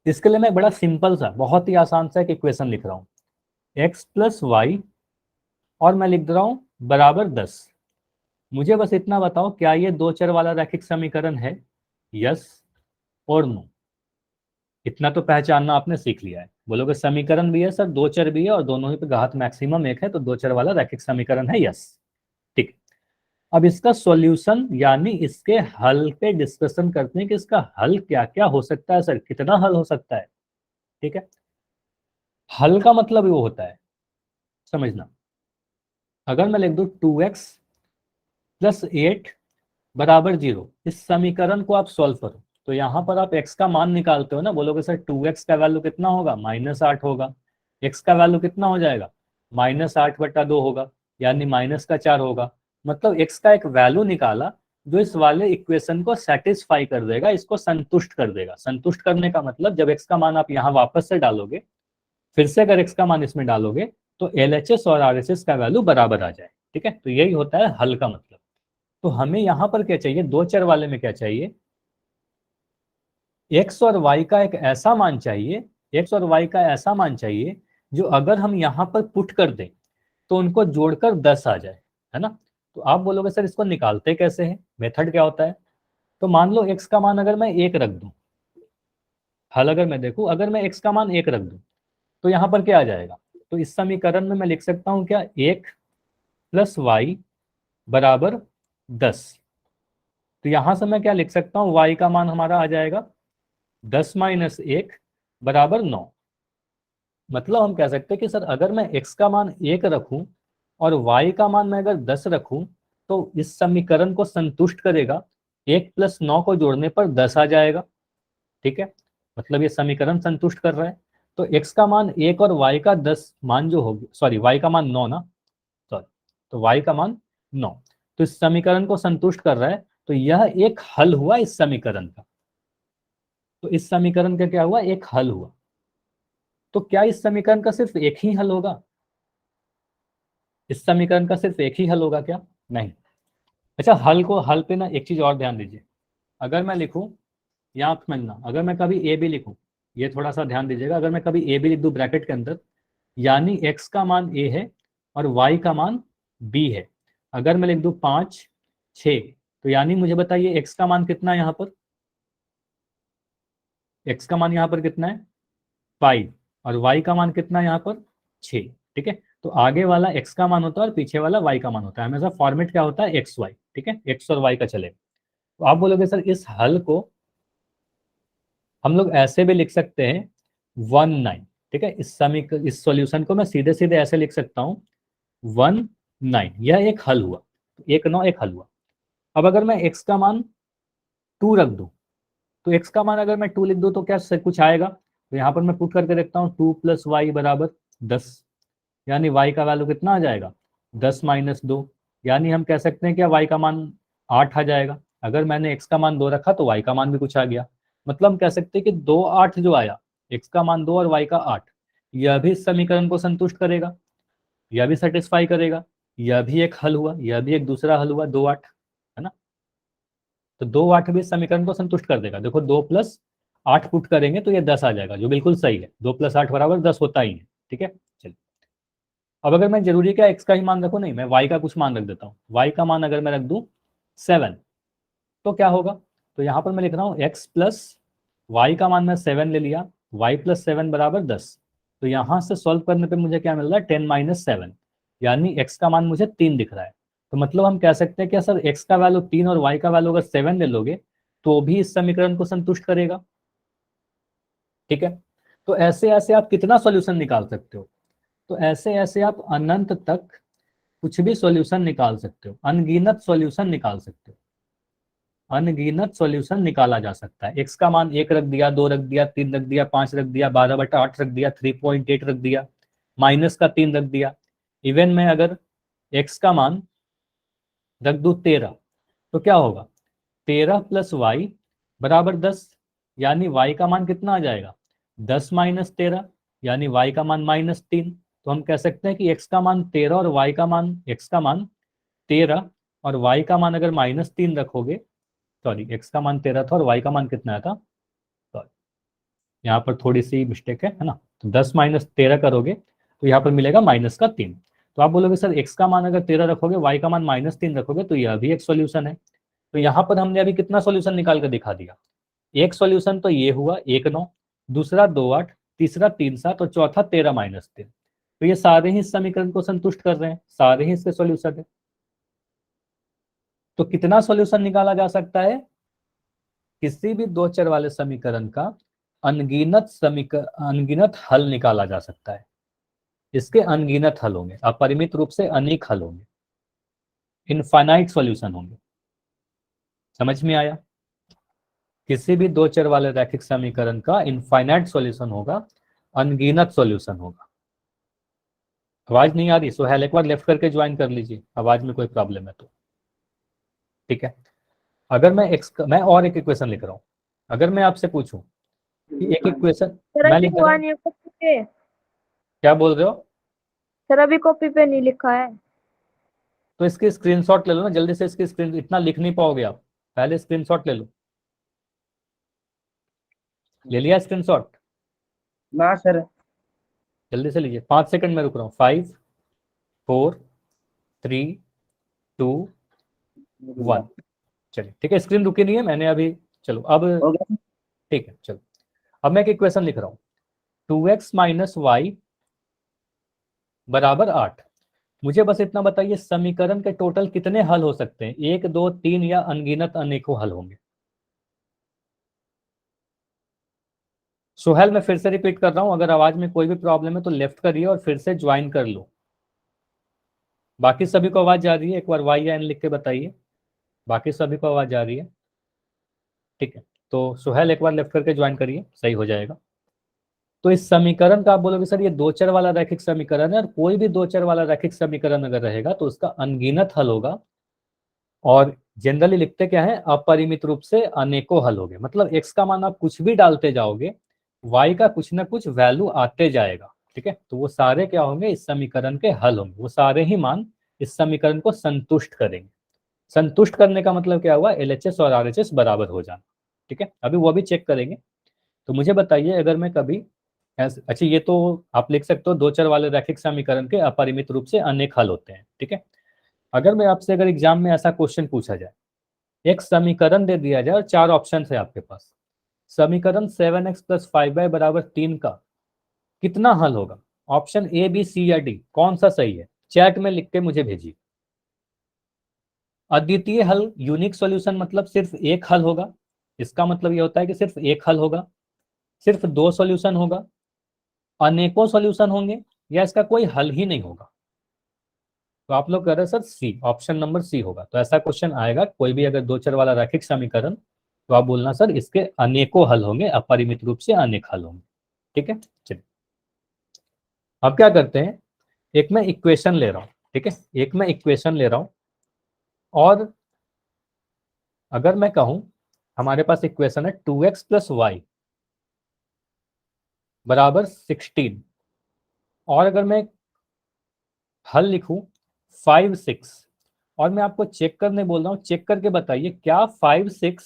इसके लिए मैं बड़ा सिंपल सा, बहुत ही आसान सा एक इक्वेशन लिख रहा हूँ, x प्लस वाई और मैं लिख दे रहा हूँ बराबर 10। मुझे बस इतना बताओ, क्या ये दो चर वाला रैखिक समीकरण है, यस और नो। इतना तो पहचानना आपने सीख लिया है। बोलोगे समीकरण भी है सर, दो चर भी है और दोनों ही पे घात मैक्सिमम एक है, तो दो चर वाला रैखिक समीकरण है, यस। ठीक। अब इसका सॉल्यूशन यानी इसके हल पे डिस्कशन करते हैं कि इसका हल क्या क्या हो सकता है सर, कितना हल हो सकता है। ठीक है, हल का मतलब वो होता है, समझना, अगर मैं लिख दूं 2x प्लस 8 बराबर 0, इस समीकरण को आप सॉल्व करो, तो यहां पर आप x का मान निकालते हो ना, बोलोगे सर 2x का वैल्यू कितना होगा, -8 होगा, x का वैल्यू कितना हो जाएगा, -8/2 होगा, यानी -4 होगा। मतलब x का एक वैल्यू निकाला जो इस वाले इक्वेशन को सेटिस्फाई कर देगा, इसको संतुष्ट कर देगा। संतुष्ट करने का मतलब जब x का मान आप यहाँ वापस से डालोगे, फिर से अगर x का मान इसमें डालोगे, तो LHS और RHS का वैल्यू बराबर आ जाए। ठीक है, तो यही होता है हल का मतलब। तो हमें यहां पर क्या चाहिए, दो चर वाले में क्या चाहिए, x और y का एक ऐसा मान चाहिए, x और y का ऐसा मान चाहिए जो अगर हम यहां पर पुट कर दें तो उनको जोड़कर 10 आ जाए, है ना। तो आप बोलोगे सर इसको निकालते कैसे हैं, मेथड क्या होता है। तो मान लो x का मान अगर मैं 1 रख दूं, हल अगर मैं देखूं, अगर मैं x का मान 1 रख दूं तो यहां पर क्या आ जाएगा, तो इस समीकरण में मैं लिख सकता हूं क्या, 1 प्लस वाई बराबर 10। तो यहां से मैं क्या लिख सकता हूँ, y का मान हमारा आ जाएगा 10-1 बराबर 9। मतलब हम कह सकते हैं कि सर अगर मैं x का मान 1 रखूं और y का मान मैं अगर 10 रखूं, तो इस समीकरण को संतुष्ट करेगा, 1 + 9 को जोड़ने पर 10 आ जाएगा। ठीक है, मतलब ये समीकरण संतुष्ट कर रहा है। तो x का मान 1 और y का 10 मान जो होगी, सॉरी y का मान 9 ना, सॉरी, तो y का मान 9, तो इस समीकरण को संतुष्ट कर रहा है। तो यह एक हल हुआ इस समीकरण का। तो इस समीकरण का क्या हुआ, एक हल हुआ। तो क्या इस समीकरण का सिर्फ एक ही हल होगा, इस समीकरण का सिर्फ एक ही हल होगा क्या, नहीं। अच्छा, हल को, हल पे ना एक चीज और ध्यान दीजिए, अगर मैं लिखूं, यहाँ आप समझना, अगर मैं कभी ए बी लिखूं, ये थोड़ा सा ध्यान दीजिएगा, अगर मैं कभी ए बी लिख दूं ब्रैकेट के अंदर, यानी एक्स का मान ए है और वाई का मान बी है। अगर मैं लिख दूं 5 6, तो यानी मुझे बताइए एक्स का मान कितना है यहाँ पर, एक्स का मान यहाँ पर कितना है 5, और y का मान कितना है यहाँ पर 6। ठीक है, तो आगे वाला x का मान होता है और पीछे वाला y का मान होता है, हमेशा फॉर्मेट क्या होता है, एक्स वाई। ठीक है, x और y का चले। तो आप बोलोगे सर इस हल को हम लोग ऐसे भी लिख सकते हैं 1 9। ठीक है, इस सॉल्यूशन को मैं सीधे सीधे ऐसे लिख सकता हूँ 1 9, यह एक हल हुआ, 1 9 एक हल हुआ। अब अगर मैं x का मान 2 रख दूं, तो x का मान अगर मैं 2 लिख दूं तो क्या कुछ आएगा, तो यहाँ पर मैं पुट करके देखता हूँ, 2 + y बराबर 10, यानी y का वैल्यू कितना आ जाएगा, 10-2, यानी हम कह सकते हैं कि y का मान 8 आ जाएगा। अगर मैंने x का मान 2 रखा तो y का मान भी कुछ आ गया। मतलब हम कह सकते हैं कि 2 8 जो आया, x का मान 2 और y का 8, यह भी इस समीकरण को संतुष्ट करेगा, यह भी सेटिस्फाई करेगा, यह भी एक हल हुआ, यह भी एक दूसरा हल हुआ 2 8, है ना। तो 2 8 भी इस समीकरण को संतुष्ट कर देगा। देखो 2 + 8 पुट करेंगे तो ये 10 आ जाएगा, जो बिल्कुल सही है, 2 + 8 बराबर 10 होता ही है। ठीक है, चलिए, अब अगर मैं जरूरी क्या एक्स का ही मान रखूं, नहीं, मैं वाई का कुछ मान रख देता हूँ। वाई का मान अगर मैं रख दूं 7, तो क्या होगा, तो यहाँ पर मैं लिख रहा हूँ एक्स प्लस वाई का मान मैं 7 ले लिया, वाई + 7 बराबर 10। तो यहाँ से सॉल्व करने पे मुझे क्या मिल रहा है, 10-7, यानी एक्स का मान मुझे 3 दिख रहा है। तो मतलब हम कह सकते हैं कि सर एक्स का वैल्यू 3 और वाई का वैल्यू अगर 7 ले लोगे तो भी इस समीकरण को संतुष्ट करेगा। ठीक है, तो ऐसे ऐसे आप कितना सॉल्यूशन निकाल सकते हो, तो ऐसे ऐसे आप अनंत तक कुछ भी सॉल्यूशन निकाल सकते हो, अनगिनत सॉल्यूशन निकाल सकते हो, अनगिनत सॉल्यूशन निकाला जा सकता है। एक्स का मान 1 रख दिया, 2 रख दिया, 3 रख दिया, 5 रख दिया, 12/8 रख दिया, 3.8 रख दिया, माइनस का 3 रख दिया। इवन में अगर एक्स का मान रख दू 13, तो क्या होगा, 13 + वाई बराबर 10, यानी वाई का मान कितना आ जाएगा, 10-13, यानी वाई का मान -3। तो हम कह सकते हैं कि एक्स का मान 13 और वाई का मान, एक्स का मान 13 और वाई का मान अगर -3 रखोगे, सॉरी एक्स का मान 13 था और वाई का मान कितना था, सॉरी यहाँ पर थोड़ी सी मिस्टेक है ना। तो 10 माइनस 13 करोगे तो यहाँ पर मिलेगा -3। तो आप बोलोगे सर x का मान अगर 13 रखोगे, y का मान -3 रखोगे, तो यह भी एक सॉल्यूशन है। तो यहाँ पर हमने अभी कितना सॉल्यूशन निकाल कर दिखा दिया। एक सॉल्यूशन तो ये हुआ 1 9, दूसरा 2 8, तीसरा 3 7 और चौथा 13 -3। तो ये सारे ही इस समीकरण को संतुष्ट कर रहे हैं, सारे ही इसके सॉल्यूशन है। तो कितना सॉल्यूशन निकाला जा सकता है? किसी भी दो चर वाले समीकरण का अनगिनत हल निकाला जा सकता है। इसके अनगिनत हल होंगे, अपरिमित रूप से अनेक हल होंगे, इनफाइनाइट सॉल्यूशन होंगे। समझ में आया? किसी भी दो चर वाले रैखिक समीकरण का इनफाइनाइट सॉल्यूशन होगा, अनगिनत सॉल्यूशन होगा। आवाज नहीं आ रही? सोहेल एक बार लेफ्ट करके ज्वाइन कर लीजिए, आवाज में कोई प्रॉब्लम है तो। ठीक है, अगर मैं और एक इक्वेशन लिख रहा हूं, अगर मैं आपसे पूछूं कि एक इक्वेशन सर मैं अभी लिख हुआ रहा हूं, नहीं है कॉपी पे। क्या बोल रहे हो? सर अभी कॉपी पे नहीं लिखा है। तो इसकी स्क्रीनशॉट ले लो ना जल्दी से, इसकी स्क्रीन, इतना लिख नहीं पाओगे आप, पहले स्क्रीनशॉट ले लो। ले लिया स्क्रीनशॉट? ना सर। जल्दी से लीजिए, 5 सेकंड में रुक रहा हूँ। 5 4 3 2 1। चलिए ठीक है, स्क्रीन रुकी नहीं है, मैंने अभी, चलो अब हो गया। ठीक है। चलो अब मैं एक इक्वेशन लिख रहा हूँ, 2x - y = 8। मुझे बस इतना बताइए, समीकरण के टोटल कितने हल हो सकते हैं? 1 2 3 या अनगिनत अनेकों हल होंगे? सुहेल मैं फिर से रिपीट कर रहा हूं, अगर आवाज में कोई भी प्रॉब्लम है तो लेफ्ट करिए और फिर से ज्वाइन कर लो। बाकी सभी को आवाज जा रही है? एक बार वाई या एन लिख के बताइए, बाकी सभी को आवाज जा रही है? ठीक है, तो सुहेल एक बार लेफ्ट करके ज्वाइन करिए, सही हो जाएगा। तो इस समीकरण का आप बोलोगे सर ये दो चर वाला रैखिक समीकरण है, और कोई भी दो चर वाला रैखिक समीकरण अगर रहेगा तो उसका अनगिनत हल होगा। और जनरली लिखते क्या है? अपरिमित रूप से अनेकों हल होंगे। मतलब x का मान आप कुछ भी डालते जाओगे, y का कुछ ना कुछ वैल्यू आते जाएगा। ठीक है, तो वो सारे क्या होंगे? इस समीकरण के हल होंगे। वो सारे ही मान इस समीकरण को संतुष्ट करेंगे। संतुष्ट करने का मतलब क्या हुआ? LHS और RHS बराबर हो जाना। ठीक है, अभी वो भी चेक करेंगे। तो मुझे बताइए, अगर मैं कभी अच्छा, ये तो आप लिख सकते हो, दो चर वाले रैखिक समीकरण के अपरिमित रूप से अनेक हल होते हैं। ठीक है, अगर मैं आपसे, अगर एग्जाम में ऐसा क्वेश्चन पूछा जाए, एक समीकरण दे दिया जाए और 4 ऑप्शन है आपके पास, समीकरण 7x + 5y = 3 का कितना हल होगा? ऑप्शन ए बी सी या डी, कौन सा सही है? चैट में लिख के मुझे भेजिए। अद्वितीय हल, यूनिक सॉल्यूशन, मतलब सिर्फ एक हल होगा। इसका मतलब ये होता है कि सिर्फ एक हल होगा, सिर्फ दो सॉल्यूशन होगा, अनेकों सॉल्यूशन होंगे, या इसका कोई हल ही नहीं होगा। तो आप लोग कह रहे हैं सर सी, ऑप्शन नंबर सी होगा। तो ऐसा क्वेश्चन आएगा, कोई भी अगर दो चर वाला रैखिक समीकरण, तो आप बोलना सर इसके अनेकों हल होंगे, अपरिमित रूप से अनेक हल होंगे। ठीक है, चलिए अब क्या करते हैं, एक मैं इक्वेशन ले रहा हूं। ठीक है, एक मैं इक्वेशन ले रहा हूं, और अगर मैं कहूं, हमारे पास इक्वेशन है 2x + y = 16, और अगर मैं हल लिखूं 5 6, और मैं आपको चेक करने बोल रहा हूं, चेक करके बताइए क्या 5 6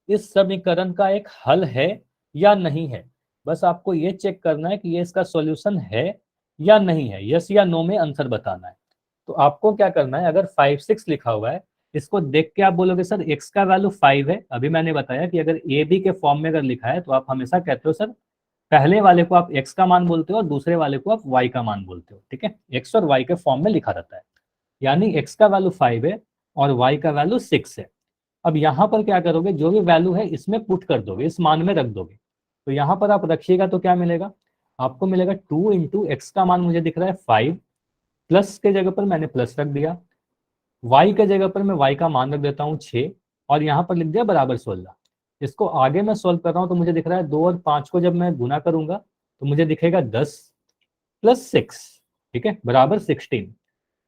इस समीकरण का एक हल है या नहीं है। बस आपको ये चेक करना है कि ये इसका सॉल्यूशन है या नहीं है, यस या नो में आंसर बताना है। तो आपको क्या करना है, अगर 5 6 लिखा हुआ है, इसको देख के आप बोलोगे सर x का वैल्यू 5 है। अभी मैंने बताया कि अगर ए बी के फॉर्म में अगर लिखा है तो आप हमेशा कहते हो सर, पहले वाले को आप x का मान बोलते हो और दूसरे वाले को आप y का मान बोलते हो। ठीक है, x और y के फॉर्म में लिखा रहता है, यानी x का वैल्यू 5 है और y का वैल्यू 6 है। अब यहाँ पर क्या करोगे, जो भी वैल्यू है इसमें पुट कर दोगे, इस मान में रख दोगे। तो यहाँ पर आप रखिएगा तो क्या मिलेगा? आपको मिलेगा 2 × x का मान मुझे दिख रहा है 5, प्लस के जगह पर मैंने प्लस रख दिया, y के जगह पर मैं y का मान रख देता हूँ 6, और यहाँ पर लिख दिया बराबर 16। इसको आगे मैं सोल्व कर रहा हूँ तो मुझे दिख रहा है 2 और 5 को जब मैं गुना करूंगा तो मुझे दिखेगा 10 + 6, ठीक है, बराबर 16।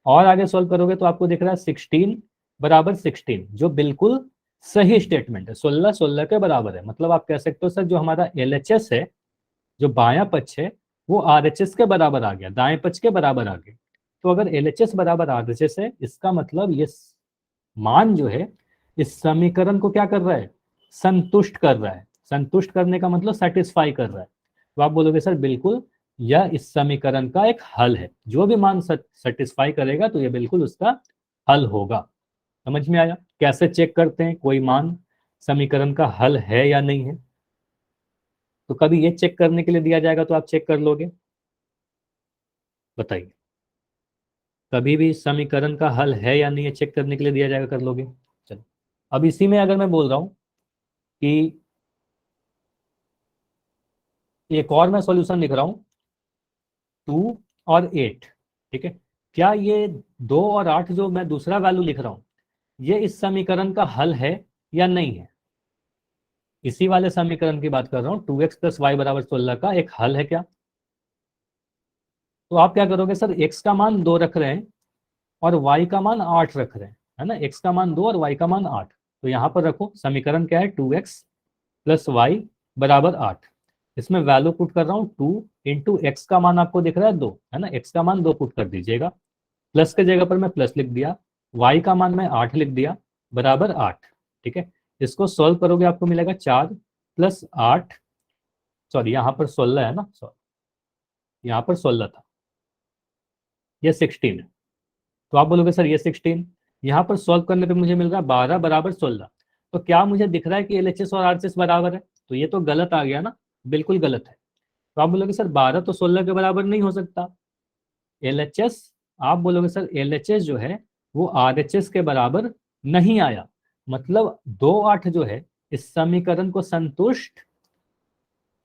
और आगे सोल्व करोगे तो आपको दिख रहा है 16 = 16, जो बिल्कुल सही स्टेटमेंट है। 16 16 के बराबर है। मतलब आप कह सकते हो सर जो हमारा LHS है, जो बायां पक्ष है, वो RHS के बराबर आ गया, दाएं पक्ष के बराबर आ गया। तो अगर LHS = RHS है, इसका मतलब ये मान जो है इस समीकरण को क्या कर रहा है? संतुष्ट कर रहा है। संतुष्ट करने का मतलब सेटिस्फाई कर रहा है, तो आप बोलोगे सर बिल्कुल यह इस समीकरण का एक हल है। जो भी मान सेटिस्फाई करेगा तो ये बिल्कुल उसका हल होगा। समझ में आया कैसे चेक करते हैं कोई मान समीकरण का हल है या नहीं है? तो कभी ये चेक करने के लिए दिया जाएगा तो आप चेक कर लोगे? बताइए, कभी भी समीकरण का हल है या नहीं है चेक करने के लिए दिया जाएगा, कर लोगे? चलो, अब इसी में अगर मैं बोल रहा हूं कि एक और मैं सॉल्यूशन लिख रहा हूं 2 और 8, ठीक है, क्या ये 2 और 8 जो मैं दूसरा वैल्यू लिख रहा हूं ये इस समीकरण का हल है या नहीं है? इसी वाले समीकरण की बात कर रहा हूं, 2x प्लस वाई बराबर 16 का एक हल है क्या? तो आप क्या करोगे सर, x का मान 2 रख रहे हैं और y का मान 8 रख रहे हैं, है ना, x का मान 2 और y का मान 8। तो यहां पर रखो समीकरण क्या है, 2x प्लस वाई बराबर 8। इसमें वैल्यू पुट कर रहा हूँ 2 इंटू एक्स का मान आपको दिख रहा है 2, है ना, x का मान 2 पुट कर दीजिएगा, प्लस के जगह पर मैं प्लस लिख दिया, y का मान मैं 8 लिख दिया, बराबर 8। ठीक है, इसको सॉल्व करोगे आपको मिलेगा 4 प्लस 8, सॉरी यहाँ पर 16 है ना, सॉरी यहाँ पर 16 था, ये 16 है। तो आप बोलोगे सर ये 16, यहाँ पर सॉल्व करने पे मुझे मिल रहा है 12 बराबर 16। तो क्या मुझे दिख रहा है कि एलएचएस और आरएचएस बराबर है? तो ये तो गलत आ गया ना, बिल्कुल गलत है। तो आप बोलोगे सर 12 तो 16 के बराबर नहीं हो सकता। एलएचएस, आप बोलोगे सर एलएचएस जो है वो आरएचएस के बराबर नहीं आया, मतलब 2 8 जो है इस समीकरण को संतुष्ट,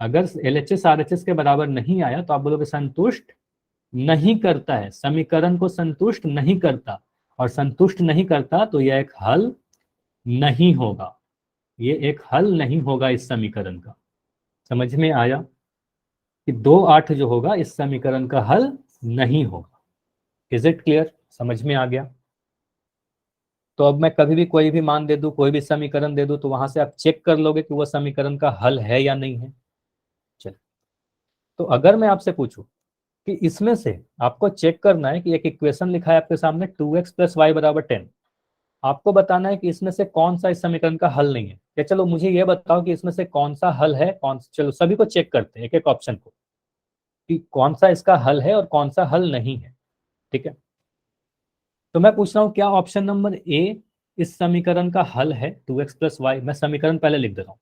अगर एलएचएस आरएचएस के बराबर नहीं आया तो आप बोलोगे संतुष्ट नहीं करता है, समीकरण को संतुष्ट नहीं करता, और संतुष्ट नहीं करता तो यह एक हल नहीं होगा, ये एक हल नहीं होगा इस समीकरण का। समझ में आया कि 2 8 जो होगा इस समीकरण का हल नहीं होगा। Is it clear? समझ में आ गया? तो अब मैं कभी भी कोई भी मान दे दूं, कोई भी समीकरण दे दूं, तो वहां से आप चेक कर लोगे कि वह समीकरण का हल है या नहीं है। चलिए, तो अगर मैं आपसे पूछूं कि इसमें से आपको चेक करना है कि एक इक्वेशन लिखा है आपके सामने 2x प्लस वाई बराबर 10, आपको बताना है कि इसमें से कौन सा इस समीकरण का हल नहीं है। या चलो मुझे ये बताओ कि इसमें से कौन सा हल है, कौन, चलो सभी को चेक करते हैं एक एक ऑप्शन को कि कौन सा इसका हल है और कौन सा हल नहीं है। ठीक है, तो मैं पूछ रहा हूँ क्या ऑप्शन नंबर ए इस समीकरण का हल है 2x प्लस वाई? मैं समीकरण पहले लिख दे रहा हूँ,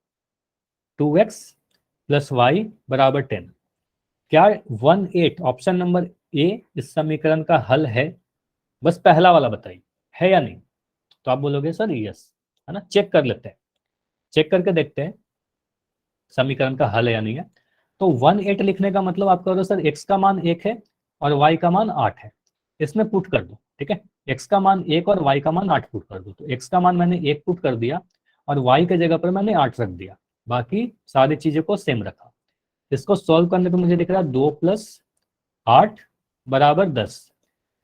2x प्लस वाई बराबर 10, क्या 1 8 ऑप्शन नंबर ए इस समीकरण का हल है? बस पहला वाला बताइए, है या नहीं? तो आप बोलोगे सर यस, है ना। चेक कर लेते हैं, चेक करके देखते हैं समीकरण का हल है या नहीं है। तो 1 8 लिखने का मतलब आप कह रहे हो सर x का मान 1 है और y का मान 8 है, इसमें पुट कर दो। ठीक है, x का मान 1 और y का मान 8 पुट कर दो, तो x का मान मैंने 1 पुट कर दिया और y के जगह पर मैंने 8 रख दिया, बाकी सारी चीजों को सेम रखा। इसको सॉल्व करने पे मुझे दिख रहा है 2 प्लस 8 बराबर 10,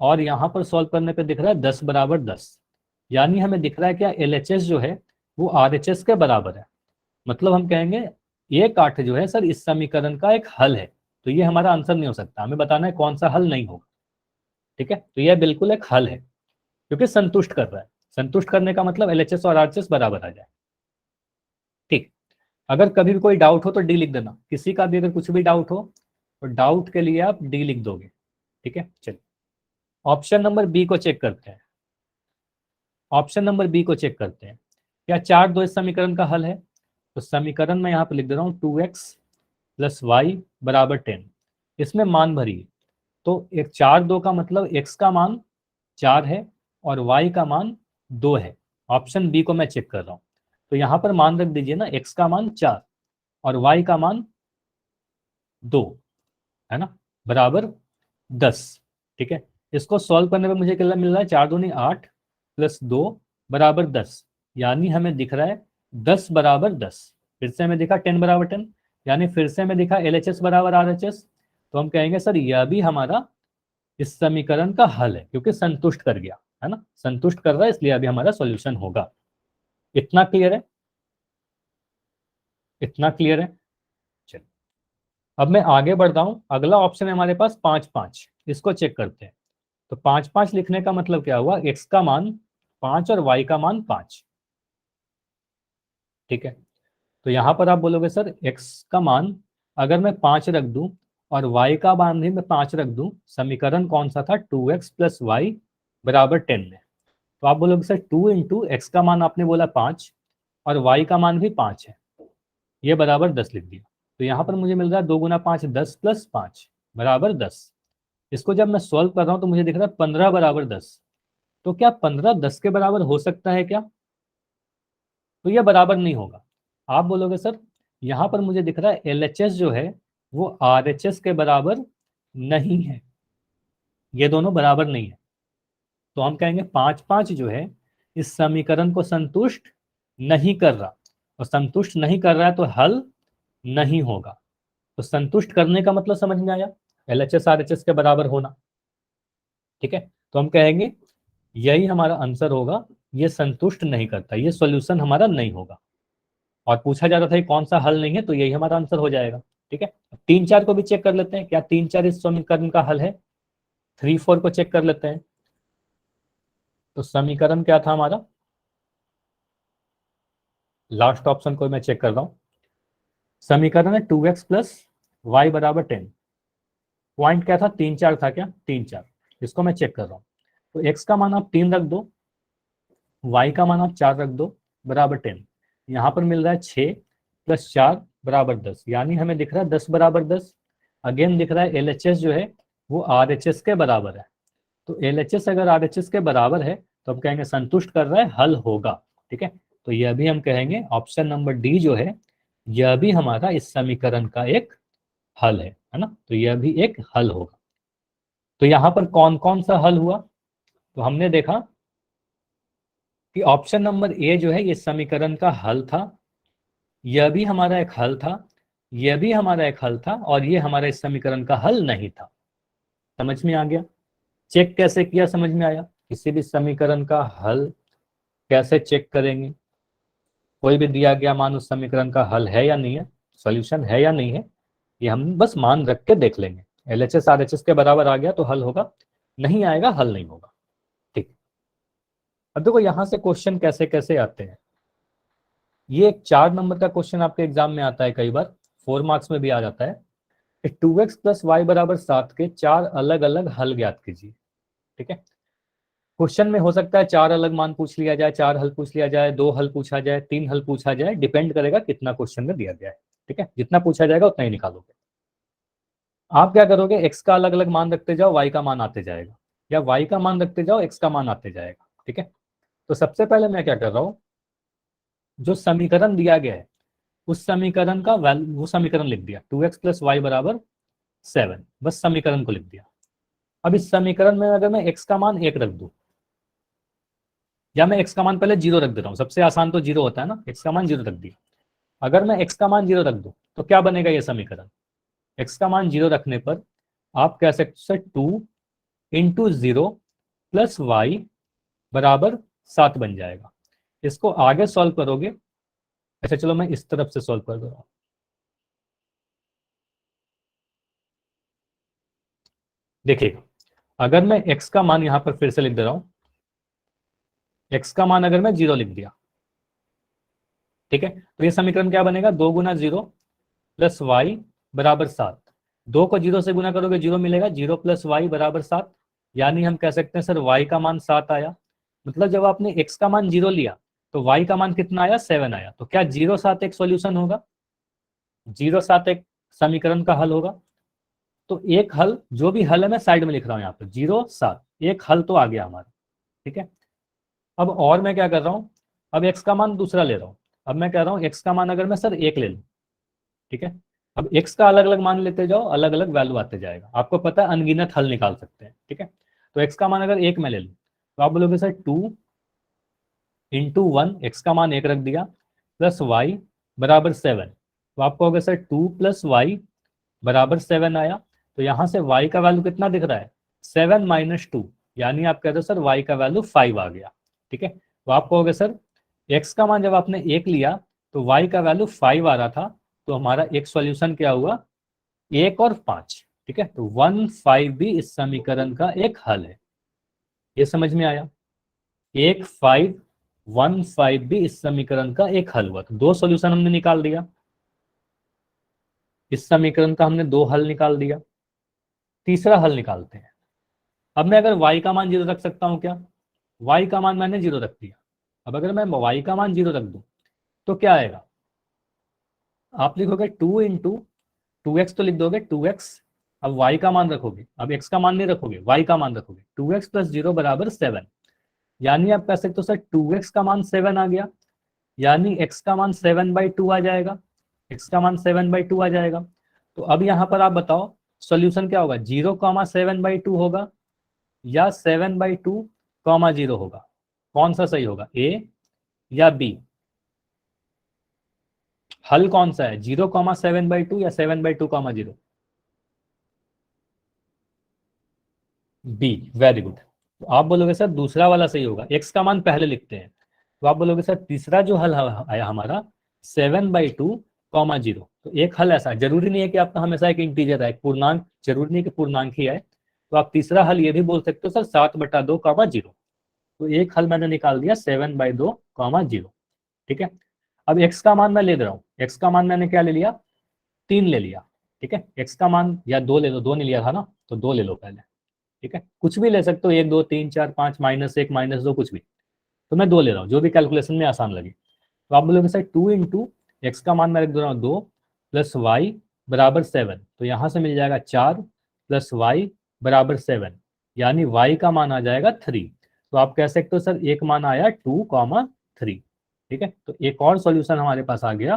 और यहाँ पर सॉल्व करने पे दिख रहा है 10 बराबर 10, यानी हमें दिख रहा है क्या एलएचएस जो है वो आरएचएस के बराबर है, मतलब हम कहेंगे 1 8 जो है सर इस समीकरण का एक हल है। तो ये हमारा आंसर नहीं हो सकता, हमें बताना है कौन सा हल नहीं होगा। ठीक है, तो यह बिल्कुल एक हल है क्योंकि संतुष्ट कर रहा है, संतुष्ट करने का मतलब एलएचएस और आरएचएस बराबर आ जाए। ठीक, अगर कभी भी कोई डाउट हो तो डी लिख देना, किसी का भी अगर कुछ भी डाउट हो तो डाउट के लिए आप डी लिख दोगे। ठीक है, चलिए ऑप्शन नंबर बी को चेक करते हैं, ऑप्शन नंबर बी को चेक करते हैं, क्या 4 2 इस समीकरण का हल है? तो समीकरण में यहाँ पर लिख दे रहा हूँ 2x प्लस वाई बराबर 10, इसमें मान भरिए, तो एक 4 2 का मतलब x का मान 4 है और y का मान 2 है। ऑप्शन बी को मैं चेक कर रहा हूँ, तो यहाँ पर मान रख दीजिए ना, x का मान 4 और y का मान 2, है ना, बराबर 10। ठीक है, इसको सॉल्व करने पे मुझे क्या मिल रहा है, 4 दूनी 8 प्लस 2 बराबर 10, यानी हमें दिख रहा है 10 बराबर 10। फिर से हमें दिखा 10 बराबर 10, यानी फिर से हमें दिखा एलएचएस बराबर आरएचएस। तो हम कहेंगे सर यह भी हमारा इस समीकरण का हल है क्योंकि संतुष्ट कर गया, है ना, संतुष्ट कर रहा है, इसलिए अभी हमारा सॉल्यूशन होगा। इतना क्लियर है? इतना क्लियर है? चलिए, अब मैं आगे बढ़ता हूं, अगला ऑप्शन है हमारे पास 5 5, इसको चेक करते हैं। तो 5 5 लिखने का मतलब क्या हुआ, x का मान 5 और y का मान 5। ठीक है, तो यहाँ पर आप बोलोगे सर x का मान अगर मैं 5 रख दूं और y का मान भी मैं 5 रख दूं, समीकरण कौन सा था 2x प्लस वाई बराबर 10 में। तो आप बोलोगे सर 2 इंटू एक्स का मान आपने बोला 5 और y का मान भी 5 है, ये बराबर 10 लिख दिया। तो यहाँ पर मुझे मिल रहा है 2 गुना 5 10 प्लस 5 बराबर 10। इसको जब मैं सॉल्व कर रहा हूँ तो मुझे दिख रहा है 15 बराबर 10। तो क्या 15 10 के बराबर हो सकता है क्या? तो यह बराबर नहीं होगा। आप बोलोगे सर यहाँ पर मुझे दिख रहा है LHS जो है वो RHS के बराबर नहीं है, ये दोनों बराबर नहीं है। तो हम कहेंगे 5 5 जो है इस समीकरण को संतुष्ट नहीं कर रहा, और संतुष्ट नहीं कर रहा है तो हल नहीं होगा। तो संतुष्ट करने का मतलब समझ में आया, LHS RHS के बराबर होना। ठीक है, तो हम कहेंगे यही हमारा आंसर होगा, ये संतुष्ट नहीं करता, ये सॉल्यूशन हमारा नहीं होगा। और पूछा जा रहा था कि कौन सा हल नहीं है, तो यही हमारा आंसर हो जाएगा। ठीक है, 3 4 को भी चेक कर लेते हैं, क्या 3 4 इस समीकरण का हल है? 3 4 को चेक कर लेते हैं। तो समीकरण क्या था हमारा, लास्ट ऑप्शन को मैं चेक कर रहा हूं। समीकरण है 2x प्लस वाई बराबर 10। पॉइंट क्या था, 3 4 था क्या, 3 4। इसको मैं चेक कर रहा हूँ। तो x का मान आप 3 रख दो, y का मान आप 4 रख दो बराबर 10। यहाँ पर मिल रहा है 6 प्लस 4 बराबर 10, यानी हमें दिख रहा है 10 बराबर 10। अगेन दिख रहा है LHS जो है वो RHS के बराबर है। तो LHS अगर RHS के बराबर है तो हम कहेंगे संतुष्ट कर रहा है, हल होगा। ठीक है, तो यह भी हम कहेंगे ऑप्शन नंबर डी जो है यह भी हमारा इस समीकरण का एक हल है ना। तो यह भी एक हल होगा। तो यहाँ पर कौन कौन सा हल हुआ, तो हमने देखा कि ऑप्शन नंबर ए जो है ये समीकरण का हल था, यह भी हमारा एक हल था, यह भी हमारा एक हल था, और ये हमारा इस समीकरण का हल नहीं था। समझ में आ गया? चेक कैसे किया समझ में आया? किसी भी समीकरण का हल कैसे चेक करेंगे? कोई भी दिया गया मान उस समीकरण का हल है या नहीं है, सॉल्यूशन है या नहीं है, ये हम बस मान रख के देख लेंगे। LHS RHS के बराबर आ गया तो हल होगा, नहीं आएगा हल नहीं होगा। ठीक, अब देखो यहां से क्वेश्चन कैसे कैसे आते हैं। ये एक 4 नंबर का क्वेश्चन आपके एग्जाम में आता है, कई बार 4 मार्क्स में भी आ जाता है। 2x प्लस वाई बराबर 7 के 4 अलग अलग हल ज्ञात कीजिए। ठीक है, क्वेश्चन में हो सकता है 4 अलग मान पूछ लिया जाए, 4 हल पूछ लिया जाए, 2 हल पूछा जाए, 3 हल पूछा जाए, डिपेंड करेगा कितना क्वेश्चन में दिया गया है। ठीक है, जितना पूछा जाएगा उतना ही निकालोगे। आप क्या करोगे, x का अलग अलग मान रखते जाओ, y का मान आते जाएगा, या y का मान रखते जाओ, x का मान आते जाएगा। ठीक है, तो सबसे पहले मैं क्या कर रहा हूँ, जो समीकरण दिया गया है उस समीकरण का वैल्यू, वो समीकरण लिख दिया 2x प्लस वाई बराबर 7, बस समीकरण को लिख दिया। अब इस समीकरण में अगर मैं x का मान 1 रख दूं, या मैं x का मान पहले 0 रख देता हूं, सबसे आसान तो 0 होता है ना, x का मान 0 रख दिया। अगर मैं x का मान 0 रख दूं तो क्या बनेगा ये समीकरण, x का मान 0 रखने पर आप कह सकते हैं 2 इंटू 0 प्लस वाई बराबर 7 बन जाएगा। इसको आगे सॉल्व करोगे, अच्छा चलो मैं इस तरफ से सॉल्व कर दे रहा हूं। देखिए अगर मैं x का मान यहां पर फिर से लिख दे रहा हूं, x का मान अगर मैं 0 लिख दिया, ठीक है, तो ये समीकरण क्या बनेगा, 2 गुना 0 प्लस वाई बराबर 7। 2 को 0 से गुना करोगे 0 मिलेगा, 0 प्लस वाई बराबर 7, यानी हम कह सकते हैं सर y का मान 7 आया। मतलब जब आपने x का मान 0 लिया तो y का मान कितना आया, 7 आया। तो क्या 0 7 एक सॉल्यूशन होगा, 0 7 एक समीकरण का हल होगा? तो एक हल, जो भी हल है मैं साइड में लिख रहा हूं यहाँ पर 0 7, एक हल तो आ गया हमारा। ठीक है, अब और मैं क्या कर रहा हूँ, अब x का मान दूसरा ले रहा हूँ। अब मैं कह रहा हूँ x का मान अगर मैं सर 1 ले लूँ, ठीक है, अब x का अलग अलग मान लेते जाओ, अलग अलग वैल्यू आते जाएगा। आपको पता है अनगिनत हल निकाल सकते हैं। ठीक है, तो x का मान अगर 1 में ले लूँ तो आप बोलोगे सर 2 इंटू 1, x का मान 1 रख दिया, प्लस y बराबर 7। तो आप कहोगे सर 2 प्लस वाई बराबर 7 आया। तो यहाँ से y का वैल्यू कितना दिख रहा है, 7 माइनस 2, यानी आप कहते हो सर y का वैल्यू 5 आ गया। ठीक है, तो आप कहोगे सर x का मान जब आपने 1 लिया तो y का वैल्यू 5 आ रहा था, तो हमारा एक सॉल्यूशन क्या हुआ, 1 और 5। ठीक है, तो 1 5 भी इस समीकरण का एक हल है। ये समझ में आया, 1 5 1 5 भी इस समीकरण का एक हल हुआ। तो दो सॉल्यूशन हमने निकाल दिया, इस समीकरण का हमने दो हल निकाल दिया। तीसरा हल निकालते हैं। अब मैं अगर y का मान 0 रख सकता हूं क्या? y का मान मैंने 0 रख दिया। अब अगर मैं y का मान 0 रख दूं तो क्या आएगा? आप लिखोगे 2 इंटू 2x, तो लिख दोगे 2x। अब y का मान रखोगे, अब x का मान नहीं रखोगे, y का मान रखोगे, 2x प्लस 0 बराबर 7। यानी आप कह सकते हो सर 2x का मान 7 आ गया, यानी x का मान 7/2 आ जाएगा, x का मान 7/2 आ जाएगा। तो अब यहाँ पर आप बताओ सॉल्यूशन क्या होगा? 0,7/2 होगा या 7/2, 0 होगा? कौन सा सही होगा, ए या बी? हल कौन सा है, 0,7/2 या 7/2, 0? B, very good. तो आप बोलोगे सर दूसरा वाला सही होगा, एक्स का मान पहले लिखते हैं। तो आप बोलोगे सर तीसरा जो हल आया हमारा 7/2, 0। तो एक हल ऐसा, जरूरी नहीं है कि आपका हमेशा एक इंटीजर है, एक पूर्णांक, जरूरी नहीं कि पूर्णांक ही है। तो आप तीसरा हल ये भी बोल सकते हो सर 7/2, 0। तो एक हल मैंने निकाल दिया 7/2, 0। ठीक है। अब एक्स का मान मैं ले रहा हूँ, एक्स का मान मैंने क्या ले लिया, 3 ले लिया। ठीक है, एक्स का मान, या 2 ले लो, 2 नहीं लिया था ना, तो 2 ले लो पहले। ठीक है, कुछ भी ले सकते हो, 1 2 3 4 5, -1 -2, कुछ भी। तो मैं 2 ले रहा हूँ, जो भी कैलकुलेशन में आसान लगे। तो आप बोलोगे सर 2 इंटू एक्स का मान मैं रख दे रहा हूँ 2 प्लस वाई बराबर 7। तो यहाँ से मिल जाएगा 4 प्लस वाई बराबर 7, यानी वाई का मान आ जाएगा 3। तो आप कह सकते हो सर एक मान आया 2,3। ठीक है, तो एक और सॉल्यूशन हमारे पास आ गया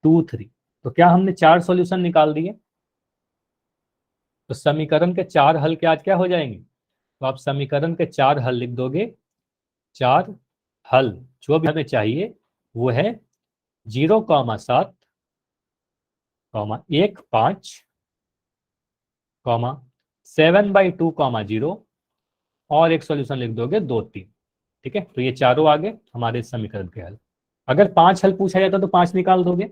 2 3। तो क्या हमने 4 सॉल्यूशन निकाल दिए? तो समीकरण के 4 हल के आज क्या हो जाएंगे? तो आप समीकरण के 4 हल लिख दोगे। 4 हल जो भी हमें चाहिए वो है 0,7, 1,5, 7/2, 0, और एक सॉल्यूशन लिख दोगे 2 3। ठीक है, तो ये चारों आगे हमारे इस समीकरण के हल। अगर 5 हल पूछा जाता तो 5 निकाल दोगे,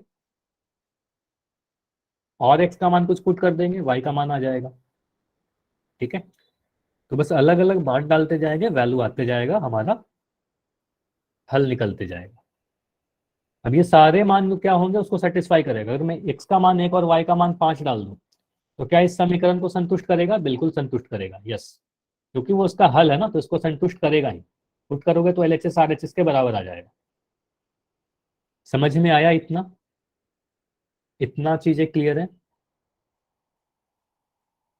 और x का मान कुछ पुट कर देंगे, y का मान आ जाएगा। ठीक है, तो बस अलग अलग मान डालते जाएंगे, वैल्यू आते जाएगा, हमारा हल निकलते जाएगा। अब ये सारे मान जो क्या होंगे उसको सेटिस्फाई करेगा। अगर मैं x का मान 1 और y का मान 5 डाल दूं तो क्या इस समीकरण को संतुष्ट करेगा? बिल्कुल संतुष्ट करेगा, यस, क्योंकि वो उसका हल है ना, तो इसको संतुष्ट करेगा ही। पुट करोगे तो LHS RHS के बराबर आ जाएगा। समझ में आया? इतना इतना चीजें क्लियर है,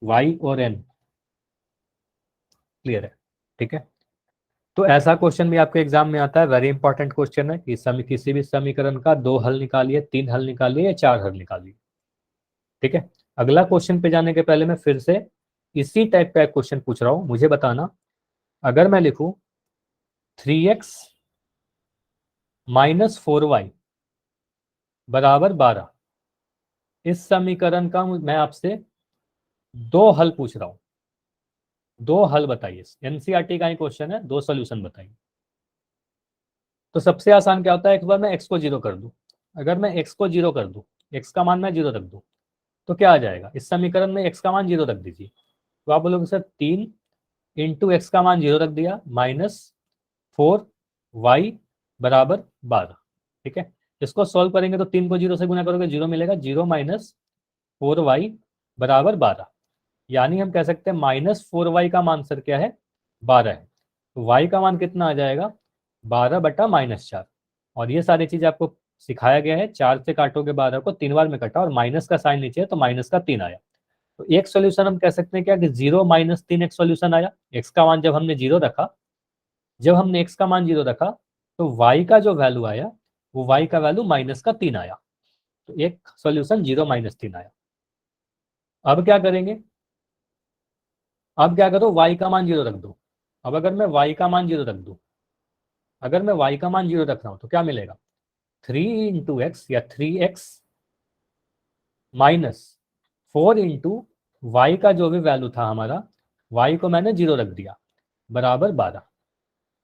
y और n क्लियर है? ठीक है, तो ऐसा क्वेश्चन भी आपके एग्जाम में आता है, वेरी इंपॉर्टेंट क्वेश्चन है कि किसी भी समीकरण का 2 हल निकालिए, 3 हल निकालिए या 4 हल निकालिए। ठीक है, अगला क्वेश्चन पे जाने के पहले मैं फिर से इसी टाइप का एक क्वेश्चन पूछ रहा हूं, मुझे बताना। अगर मैं लिखूं 3x - 4y बराबर 12, इस समीकरण का मैं आपसे 2 हल पूछ रहा हूं। 2 हल बताइए, एनसीईआरटी का ही क्वेश्चन है, 2 सोल्यूशन बताइए। तो सबसे आसान क्या होता है, एक बार मैं x को 0 कर दूं। अगर मैं x को 0 कर दूं, x का मान मैं 0 रख दूं, तो क्या आ जाएगा? इस समीकरण में x का मान 0 रख दीजिए। तो आप बोलोगे सर 3 इंटू एक्स का मान 0 रख दिया, -4y बराबर 12। ठीक है, इसको सॉल्व करेंगे तो 3 को 0 से गुना करोगे 0 मिलेगा, 0 - 4y बराबर 12। यानी हम कह सकते हैं -4y का मान सर क्या है, 12 है। तो y का मान कितना आ जाएगा, 12/-4। और ये सारी चीज आपको सिखाया गया है, 4 से काटोगे 12 को, 3 बार में कटा, और माइनस का साइन नीचे है तो माइनस का 3 आया। तो एक सॉल्यूशन हम कह सकते हैं क्या कि 0 - 3 एक सॉल्यूशन आया। एक्स का मान जब हमने 0 रखा, जब हमने एक्स का मान 0 रखा तो वाई का जो वैल्यू आया वो वाई का वैल्यू -3 आया। तो एक सॉल्यूशन 0 - 3 आया। अब क्या करेंगे, अब क्या करो, वाई का मान 0 रख दो। अब अगर मैं वाई का मान 0 रख दूं, अगर मैं वाई का मान 0 रख रहा हूं तो क्या मिलेगा, 3 इंटू एक्स या 3x -4 इंटू वाई का जो भी वैल्यू था हमारा, वाई को मैंने 0 रख दिया, बराबर 12।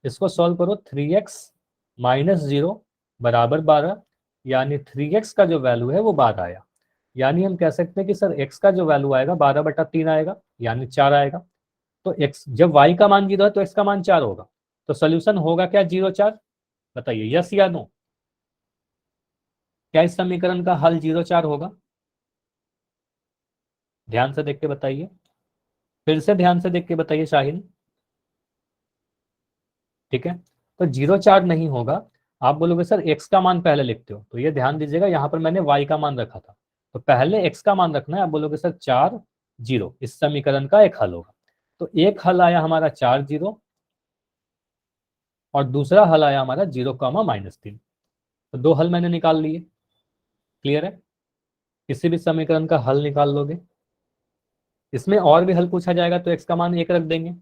इसको सॉल्व करो, 3x - 0 बराबर 12, यानी 3x का जो वैल्यू है वो 12 आया। यानी हम कह सकते हैं कि सर x का जो वैल्यू आएगा 12/3 आएगा, यानी 4 आएगा। तो x, जब y का मान 0 है तो x का मान 4 होगा। तो सोल्यूशन होगा क्या, 0 4। बताइए यस या नो, क्या इस समीकरण का हल 0 4 होगा? ध्यान से देख के बताइए, फिर से ध्यान से देख के बताइए शाहिन। ठीक है, तो 0 4 नहीं होगा। आप बोलोगे सर एक्स का मान पहले लिखते हो, तो ये ध्यान दीजिएगा यहाँ पर मैंने वाई का मान रखा था, तो पहले एक्स का मान रखना है। आप बोलोगे सर 4 0 इस समीकरण का एक हल होगा। तो एक हल आया हमारा 4 0 और दूसरा हल आया हमारा 0, -3। तो दो हल मैंने निकाल लिए। क्लियर है? किसी भी समीकरण का हल निकाल लोगे। इसमें और भी हल पूछा जाएगा तो एक्स का मान 1 रख देंगे,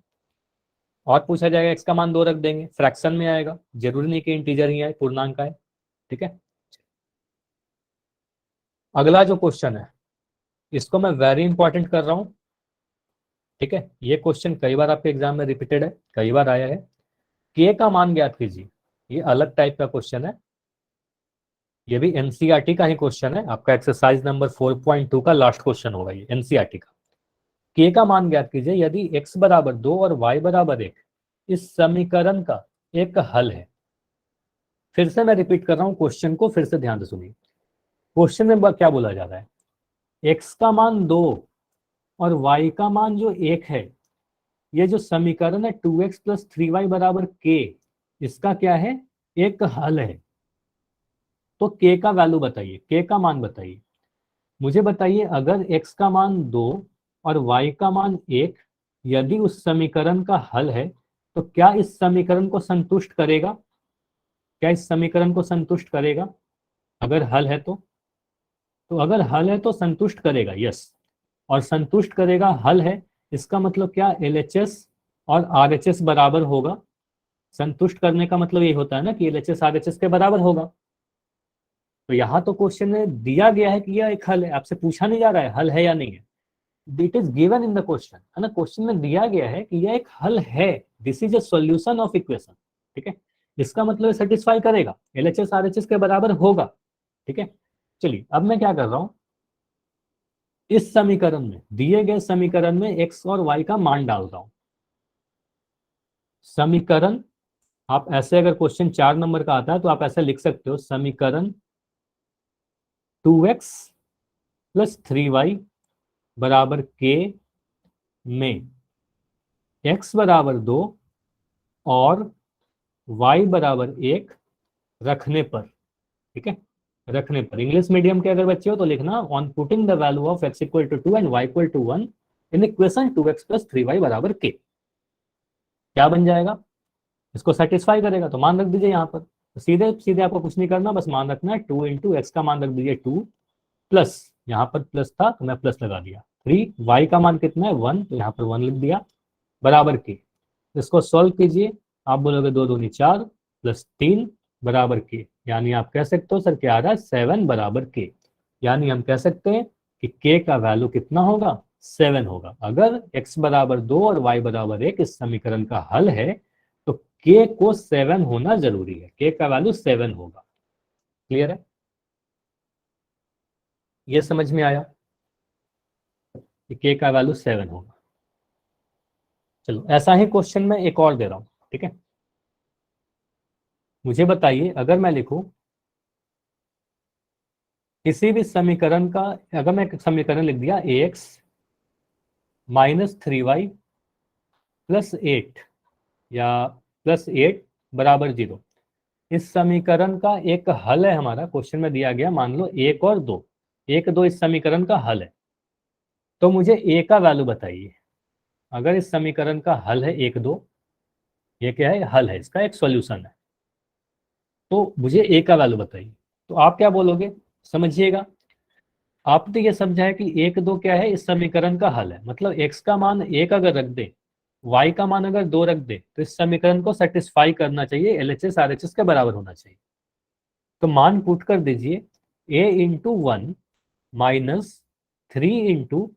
और पूछा जाएगा एक्स का मान 2 रख देंगे, फ्रैक्शन में आएगा, जरूरी नहीं कि इंटीजर ही आए, पूर्णांक आए। ठीक है, अगला जो क्वेश्चन है इसको मैं वेरी इंपॉर्टेंट कर रहा हूं। ठीक है, ये क्वेश्चन कई बार आपके एग्जाम में रिपीटेड है, कई बार आया है। के का मान ज्ञात कीजिए, ये अलग टाइप का क्वेश्चन है, ये भी एनसीईआरटी का ही क्वेश्चन है, आपका एक्सरसाइज नंबर 4.2 का लास्ट क्वेश्चन होगा ये एनसीईआरटी का। के का मान ज्ञात कीजिए यदि x बराबर 2 और y बराबर 1 इस समीकरण का एक हल है। फिर से मैं रिपीट कर रहा हूं क्वेश्चन को, फिर से ध्यान से सुनिए। क्वेश्चन में क्या बोला जा रहा है, x का मान 2 और y का मान जो 1 है, ये जो समीकरण है 2x + 3y बराबर k, इसका क्या है, एक हल है। तो k का वैल्यू बताइए, k का मान बताइए। मुझे बताइए अगर x का मान 2 और y का मान 1 यदि उस समीकरण का हल है, तो क्या इस समीकरण को संतुष्ट करेगा? क्या इस समीकरण को संतुष्ट करेगा अगर हल है तो अगर हल है तो संतुष्ट करेगा, यस। और संतुष्ट करेगा, हल है, इसका मतलब क्या, LHS और RHS बराबर होगा। संतुष्ट करने का मतलब ये होता है ना कि LHS RHS के बराबर होगा। तो यहाँ तो क्वेश्चन में दिया गया है कि यह एक हल है, आपसे पूछा नहीं जा रहा है हल है या नहीं है, it is given in the question, है ना। क्वेश्चन में दिया गया है कि यह एक हल है, this is a solution of equation. ठीक है, इसका मतलब सेटिस्फाई करेगा, LHS RHS के बराबर होगा। ठीक है, चलिए अब मैं क्या कर रहा हूं, इस समीकरण में, दिए गए समीकरण में x और y का मान डाल रहा हूं। समीकरण, आप ऐसे अगर क्वेश्चन 4 नंबर का आता है तो आप ऐसे लिख सकते हो, समीकरण 2x + 3y बराबर k में x बराबर 2 और y बराबर 1 रखने पर। ठीक है, रखने पर, इंग्लिश मीडियम के अगर बच्चे हो तो लिखना on putting the value of x = 2 and y = 1 in equation 2x + 3y बराबर k, क्या बन जाएगा, इसको सेटिस्फाई करेगा तो मान रख दीजिए यहाँ पर। तो सीधे सीधे आपको कुछ नहीं करना, बस मान रखना है 2 × x का मान रख दीजिए 2 प्लस, यहाँ पर प्लस था तो मैं प्लस लगा दिया, 3, y का मान कितना है 1 तो यहाँ पर 1 लिख दिया, बराबर के। इसको सॉल्व कीजिए, आप बोलोगे 2 दूनी 4 + 3 बराबर के, यानी आप कह सकते हो सर क्या आ रहा है 7 बराबर के, यानी हम कह सकते हैं कि के का वैल्यू कितना होगा, 7 होगा। अगर x बराबर 2 और y बराबर 1 इस समीकरण का हल है तो के को 7 होना जरूरी है, के का वैल्यू 7 होगा। क्लियर है, ये समझ में आया कि के का वैल्यू 7 होगा। चलो ऐसा ही क्वेश्चन में एक और दे रहा हूं। ठीक है, मुझे बताइए अगर मैं लिखूं किसी भी समीकरण का, अगर मैं एक समीकरण लिख दिया ax - 3y + 8 या +8 बराबर 0, इस समीकरण का एक हल है हमारा, क्वेश्चन में दिया गया मान लो 1 और 2, 1 2 इस समीकरण का हल है, तो मुझे a का वैल्यू बताइए। अगर इस समीकरण का हल है 1 2, ये क्या है, हल है, इसका एक सॉल्यूशन है, तो मुझे a का वैल्यू बताइए। तो आप क्या बोलोगे, समझिएगा, आपने ये समझा है कि 1 2 क्या है, इस समीकरण का हल है, मतलब x का मान 1 अगर रख दे, y का मान अगर 2 रख दे, तो इस समीकरण को सेटिस्फाई करना चाहिए, LHS RHS के बराबर होना चाहिए। तो मान पुट कर दीजिए a × 1 - 3 ×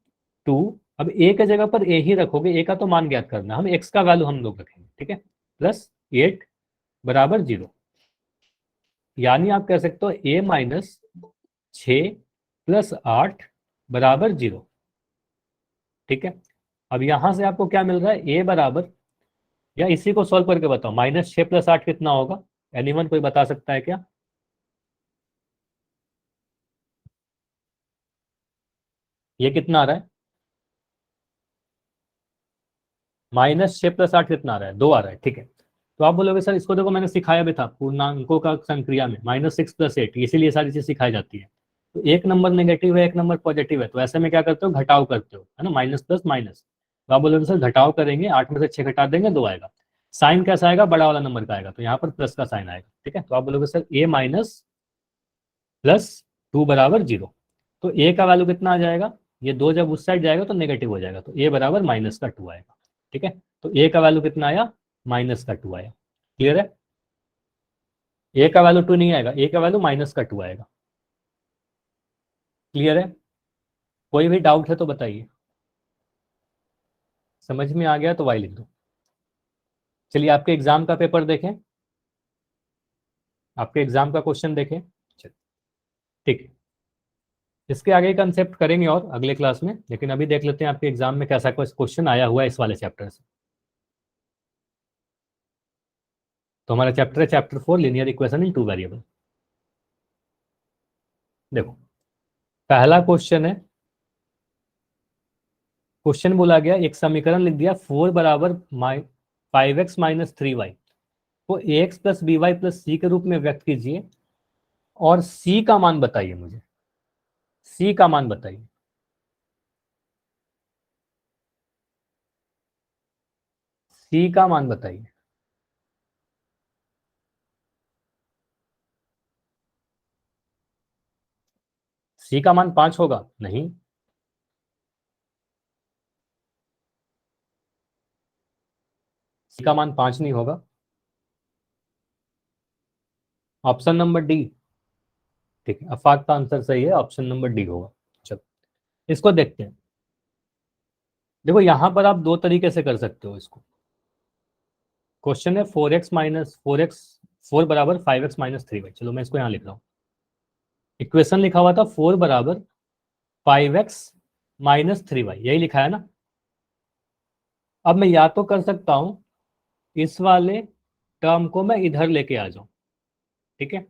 2, अब a के जगह पर a ही रखोगे, a का तो मान ज्ञात करना, हम x का वैल्यू हम लोग रखेंगे। ठीक है, +8 बराबर 0, यानी आप कह सकते हो a - 6 + 8 बराबर 0। ठीक है, अब यहां से आपको क्या मिल रहा है, a बराबर, या इसी को सॉल्व करके बताओ, -6 + 8 कितना होगा, एनीवन कोई बता सकता है क्या? ये कितना आ रहा है? -6 + 8 कितना आ रहा है? 2 आ रहा है, ठीक है। तो आप बोलोगे सर इसको देखो मैंने सिखाया भी था पूर्णांकों का संक्रिया में, -6 + 8, इसीलिए सारी चीज सिखाई जाती है। तो एक नंबर नेगेटिव है, एक नंबर पॉजिटिव है, तो ऐसे में क्या करते हो, घटाव करते हो, है ना, माइनस प्लस माइनस। तो आप बोलोगे सर घटाव करेंगे, 8 में से 6 घटा देंगे, 2 आएगा। साइन कैसा आएगा? बड़ा वाला नंबर का आएगा, तो यहाँ पर प्लस का साइन आएगा, ठीक है। तो आप बोलोगे सर a-+2 = 0। तो a का वैल्यू कितना आ जाएगा? ये 2 जब उस साइड जाएगा तो नेगेटिव हो जाएगा, तो a बराबर -2 आएगा, ठीक है। तो a का वैल्यू कितना आया? -2 आया। क्लियर है? a का वैल्यू 2 नहीं आएगा, a का वैल्यू -2 आएगा। क्लियर है? कोई भी डाउट है तो बताइए। समझ में आ गया तो वाई लिख दो। चलिए आपके एग्जाम का पेपर देखें, आपके एग्जाम का क्वेश्चन देखें। चलिए ठीक है, इसके आगे कंसेप्ट करेंगे और अगले क्लास में, लेकिन अभी देख लेते हैं आपके एग्जाम में कैसा क्वेश्चन आया हुआ है इस वाले चैप्टर से। तो हमारा चैप्टर है chapter 4, linear equation in two variable. देखो पहला क्वेश्चन है, क्वेश्चन बोला गया एक समीकरण लिख दिया 4 = 5x - 3y को ax + by + c के रूप में व्यक्त कीजिए और c का मान बताइए। मुझे c का मान बताइए। c का मान बताइए। c का मान 5 होगा? नहीं, c का मान 5 नहीं होगा। ऑप्शन नंबर डी, ठीक है, अफाक का आंसर सही है, ऑप्शन नंबर डी होगा। चलो इसको देखते हैं। देखो यहां पर आप दो तरीके से कर सकते हो इसको। क्वेश्चन है 4 बराबर 5x - 3y। चलो मैं इसको यहां लिख रहा हूँ। इक्वेशन लिखा हुआ था 4 बराबर 5x - 3y, यही लिखा है ना। अब मैं या तो कर सकता हूं इस वाले टर्म को मैं इधर लेके आ जाऊं, ठीक है,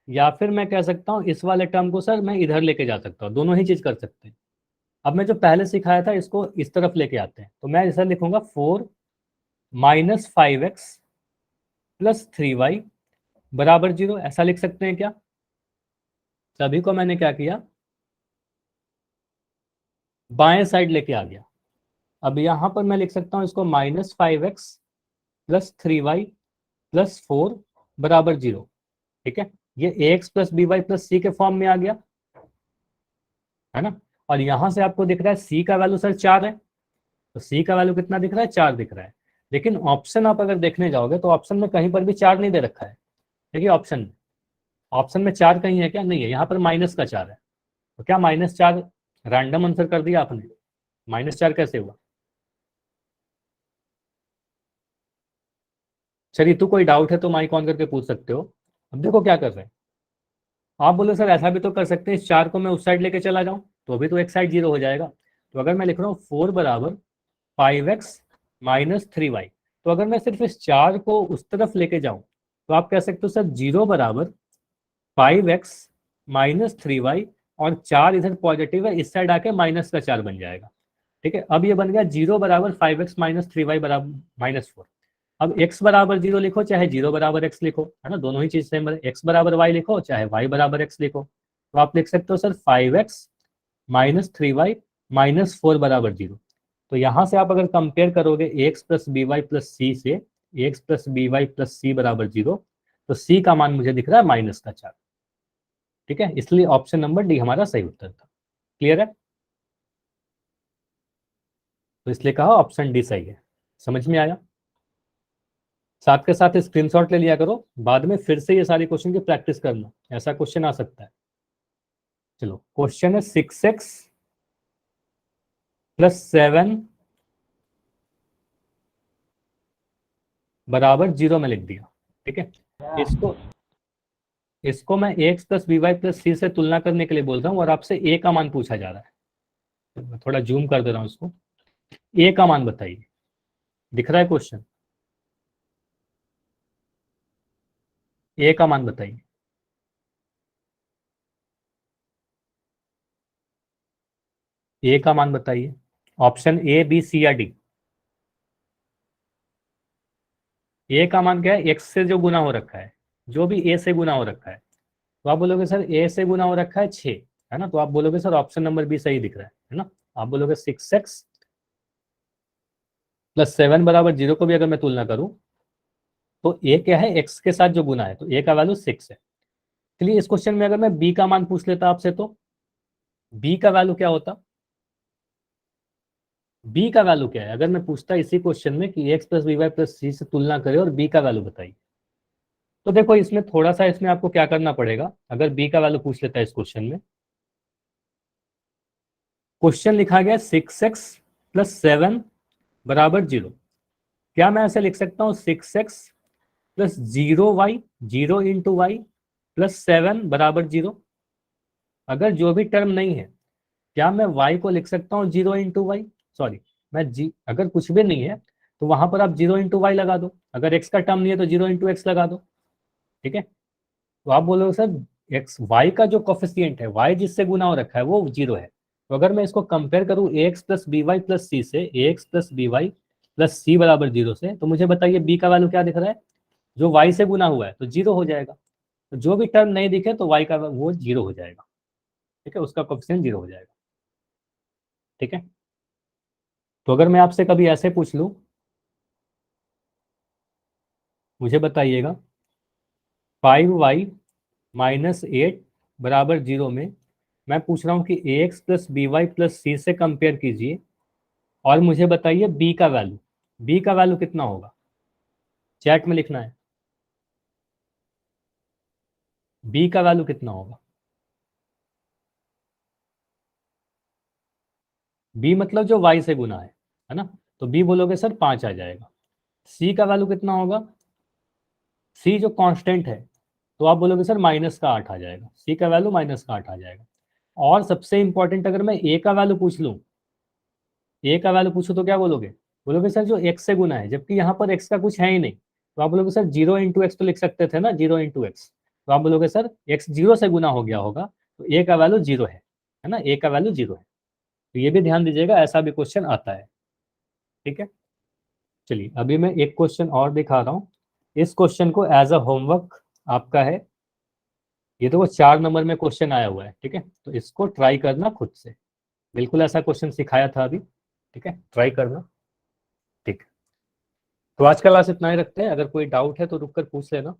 या फिर मैं कह सकता हूं इस वाले टर्म को सर मैं इधर लेके जा सकता हूं, दोनों ही चीज कर सकते हैं। अब मैं जो पहले सिखाया था इसको इस तरफ लेके आते हैं, तो मैं इसे लिखूंगा 4 - 5x + 3y = 0, ऐसा लिख सकते हैं क्या? सभी को मैंने क्या किया, बाएं साइड लेके आ गया। अब यहां पर मैं लिख सकता हूं इसको -5x + 3y + 4 = 0, ठीक है। ये ax + by + c के फॉर्म में आ गया, है ना। और यहां से आपको दिख रहा है c का वैल्यू सर 4 है, तो c का वैल्यू कितना दिख रहा है? 4 दिख रहा है। लेकिन ऑप्शन आप अगर देखने जाओगे तो ऑप्शन में कहीं पर भी 4 नहीं दे रखा है। देखिए ऑप्शन में 4 कहीं है क्या? नहीं है, यहाँ पर -4 है। तो क्या -4 रैंडम आंसर कर दिया आपने? -4 कैसे हुआ? चलिए तो कोई डाउट है तो माइक ऑन करके पूछ सकते हो। अब देखो क्या कर रहे हैं आप, बोले सर ऐसा भी तो कर सकते हैं इस 4 को मैं उस साइड लेके चला जाऊं, तो अभी तो एक साइड 0 हो जाएगा। तो अगर मैं लिख रहा हूँ 4 बराबर 5x - 3y, तो अगर मैं सिर्फ इस 4 को उस तरफ लेके जाऊं तो आप कह सकते हो सर 0 बराबर 5x - 3y, और 4 इधर पॉजिटिव है, इस साइड आके -4 बन जाएगा, ठीक है। अब ये बन गया 0 बराबर 5x - 3y बराबर -4। अब x बराबर 0 लिखो चाहे 0 बराबर x लिखो, है ना, दोनों ही चीज सेम है। x बराबर y लिखो चाहे y बराबर x लिखो, तो आप लिख सकते हो सर 5x - 3y -4 = 0। तो यहां से आप अगर कंपेयर करोगे ax + by + c से ax + by + c = 0, तो c का मान मुझे दिख रहा है -4, ठीक है। इसलिए ऑप्शन नंबर डी हमारा सही उत्तर था। क्लियर है? तो इसलिए कहा ऑप्शन डी सही है। समझ में आया? साथ के साथ स्क्रीनशॉट ले लिया करो, बाद में फिर से ये सारी क्वेश्चन की प्रैक्टिस करना, ऐसा क्वेश्चन आ सकता है। चलो क्वेश्चन है 6x + 7 = 0 में लिख दिया, ठीक है। इसको इसको मैं ax + by + c से तुलना करने के लिए बोल रहा हूँ और आपसे a का मान पूछा जा रहा है। मैं थोड़ा जूम कर दे रहा हूँ इसको। a का मान बताइए, दिख रहा है क्वेश्चन? ए का मान बताइए। ए का मान बताइए। ऑप्शन ए, बी, सी या डी। ए का मान क्या है? एक्स से जो गुना हो रखा है, जो भी ए से गुना हो रखा है। तो आप बोलोगे सर ए से गुना हो रखा है 6, है ना, तो आप बोलोगे सर ऑप्शन नंबर बी सही दिख रहा है ना। आप बोलोगे 6x प्लस 7 बराबर 0 को भी अगर मैं तुलना करूं तो ए क्या है? एक्स के साथ जो गुना है, तो ए का वैल्यू 6 है। चलिए इस क्वेश्चन में अगर मैं बी का मान पूछ लेता आपसे, तो बी का वैल्यू क्या होता? बी का वैल्यू क्या है अगर मैं पूछता इसी क्वेश्चन में कि x plus b y plus c से तुलना करें और बी का वैल्यू बताइए। तो देखो इसमें थोड़ा सा, इसमें आपको क्या करना पड़ेगा अगर बी का वैल्यू पूछ लेता है इस क्वेश्चन में। क्वेश्चन लिखा गया 6x प्लस 7 बराबर 0। क्या मैं ऐसे लिख सकता हूँ 6x plus 0y, 0 into Y plus 7 बराबर 0? अगर जो भी टर्म नहीं है, क्या मैं y को लिख सकता हूँ 0 इंटू वाई? सॉरी, मैं जी अगर कुछ भी नहीं है तो वहां पर आप 0 इंटू वाई लगा दो। अगर x का टर्म नहीं है तो 0 इंटू एक्स लगा दो। ठीक है, तो आप बोलोगे सर एक्स वाई का जो कोफिशियंट है, y जिससे गुना हो रखा है वो 0 है। तो अगर मैं इसको कंपेयर करूँ a x plus b y plus c से, a x plus b y plus c बराबर 0 से, तो मुझे बताइए b का वैल्यू क्या दिख रहा है? जो y से गुना हुआ है तो 0 हो जाएगा। तो जो भी टर्म नहीं दिखे तो y का वो 0 हो जाएगा। ठीक है, उसका कोफिशियंट 0 हो जाएगा। ठीक है, तो अगर मैं आपसे कभी ऐसे पूछ लूँ, मुझे बताइएगा 5y माइनस 8 बराबर 0 में मैं पूछ रहा हूँ कि a x plus b y plus c से कंपेयर कीजिए और मुझे बताइए बी का वैल्यू। बी का वैल्यू कितना होगा? चैट में लिखना है। बी का वैल्यू कितना होगा? बी मतलब जो वाई से गुना है ना, तो बी बोलोगे सर 5 आ जाएगा। सी का वैल्यू कितना होगा? सी जो कांस्टेंट है, तो आप बोलोगे सर -8 आ जाएगा। सी का वैल्यू -8 आ जाएगा। और सबसे इंपॉर्टेंट, अगर मैं ए का वैल्यू पूछ लूँ, ए का वैल्यू पूछो तो क्या बोलोगे? बोलोगे सर जो एक्स से गुना है, जबकि यहाँ पर एक्स का कुछ है ही नहीं। तो आप बोलोगे सर 0 इंटू एक्स तो लिख सकते थे ना, 0 इंटू एक्स। तो आप बोलोगे सर एक्स 0 से गुना हो गया होगा, तो ए का वैल्यू 0 है ना, ए का वैल्यू 0 है। तो ये भी ध्यान दीजिएगा, ऐसा भी क्वेश्चन आता है। ठीक है, चलिए अभी मैं एक क्वेश्चन और दिखा रहा हूँ। इस क्वेश्चन को एज अ होमवर्क आपका है। ये तो वो 4 नंबर में क्वेश्चन आया हुआ है। ठीक है, तो इसको ट्राई करना खुद से। बिल्कुल ऐसा क्वेश्चन सिखाया था अभी। ठीक है, ट्राई करना। ठीक, तो आज का क्लास इतना ही रखते हैं। अगर कोई डाउट है तो रुक कर पूछ लेना।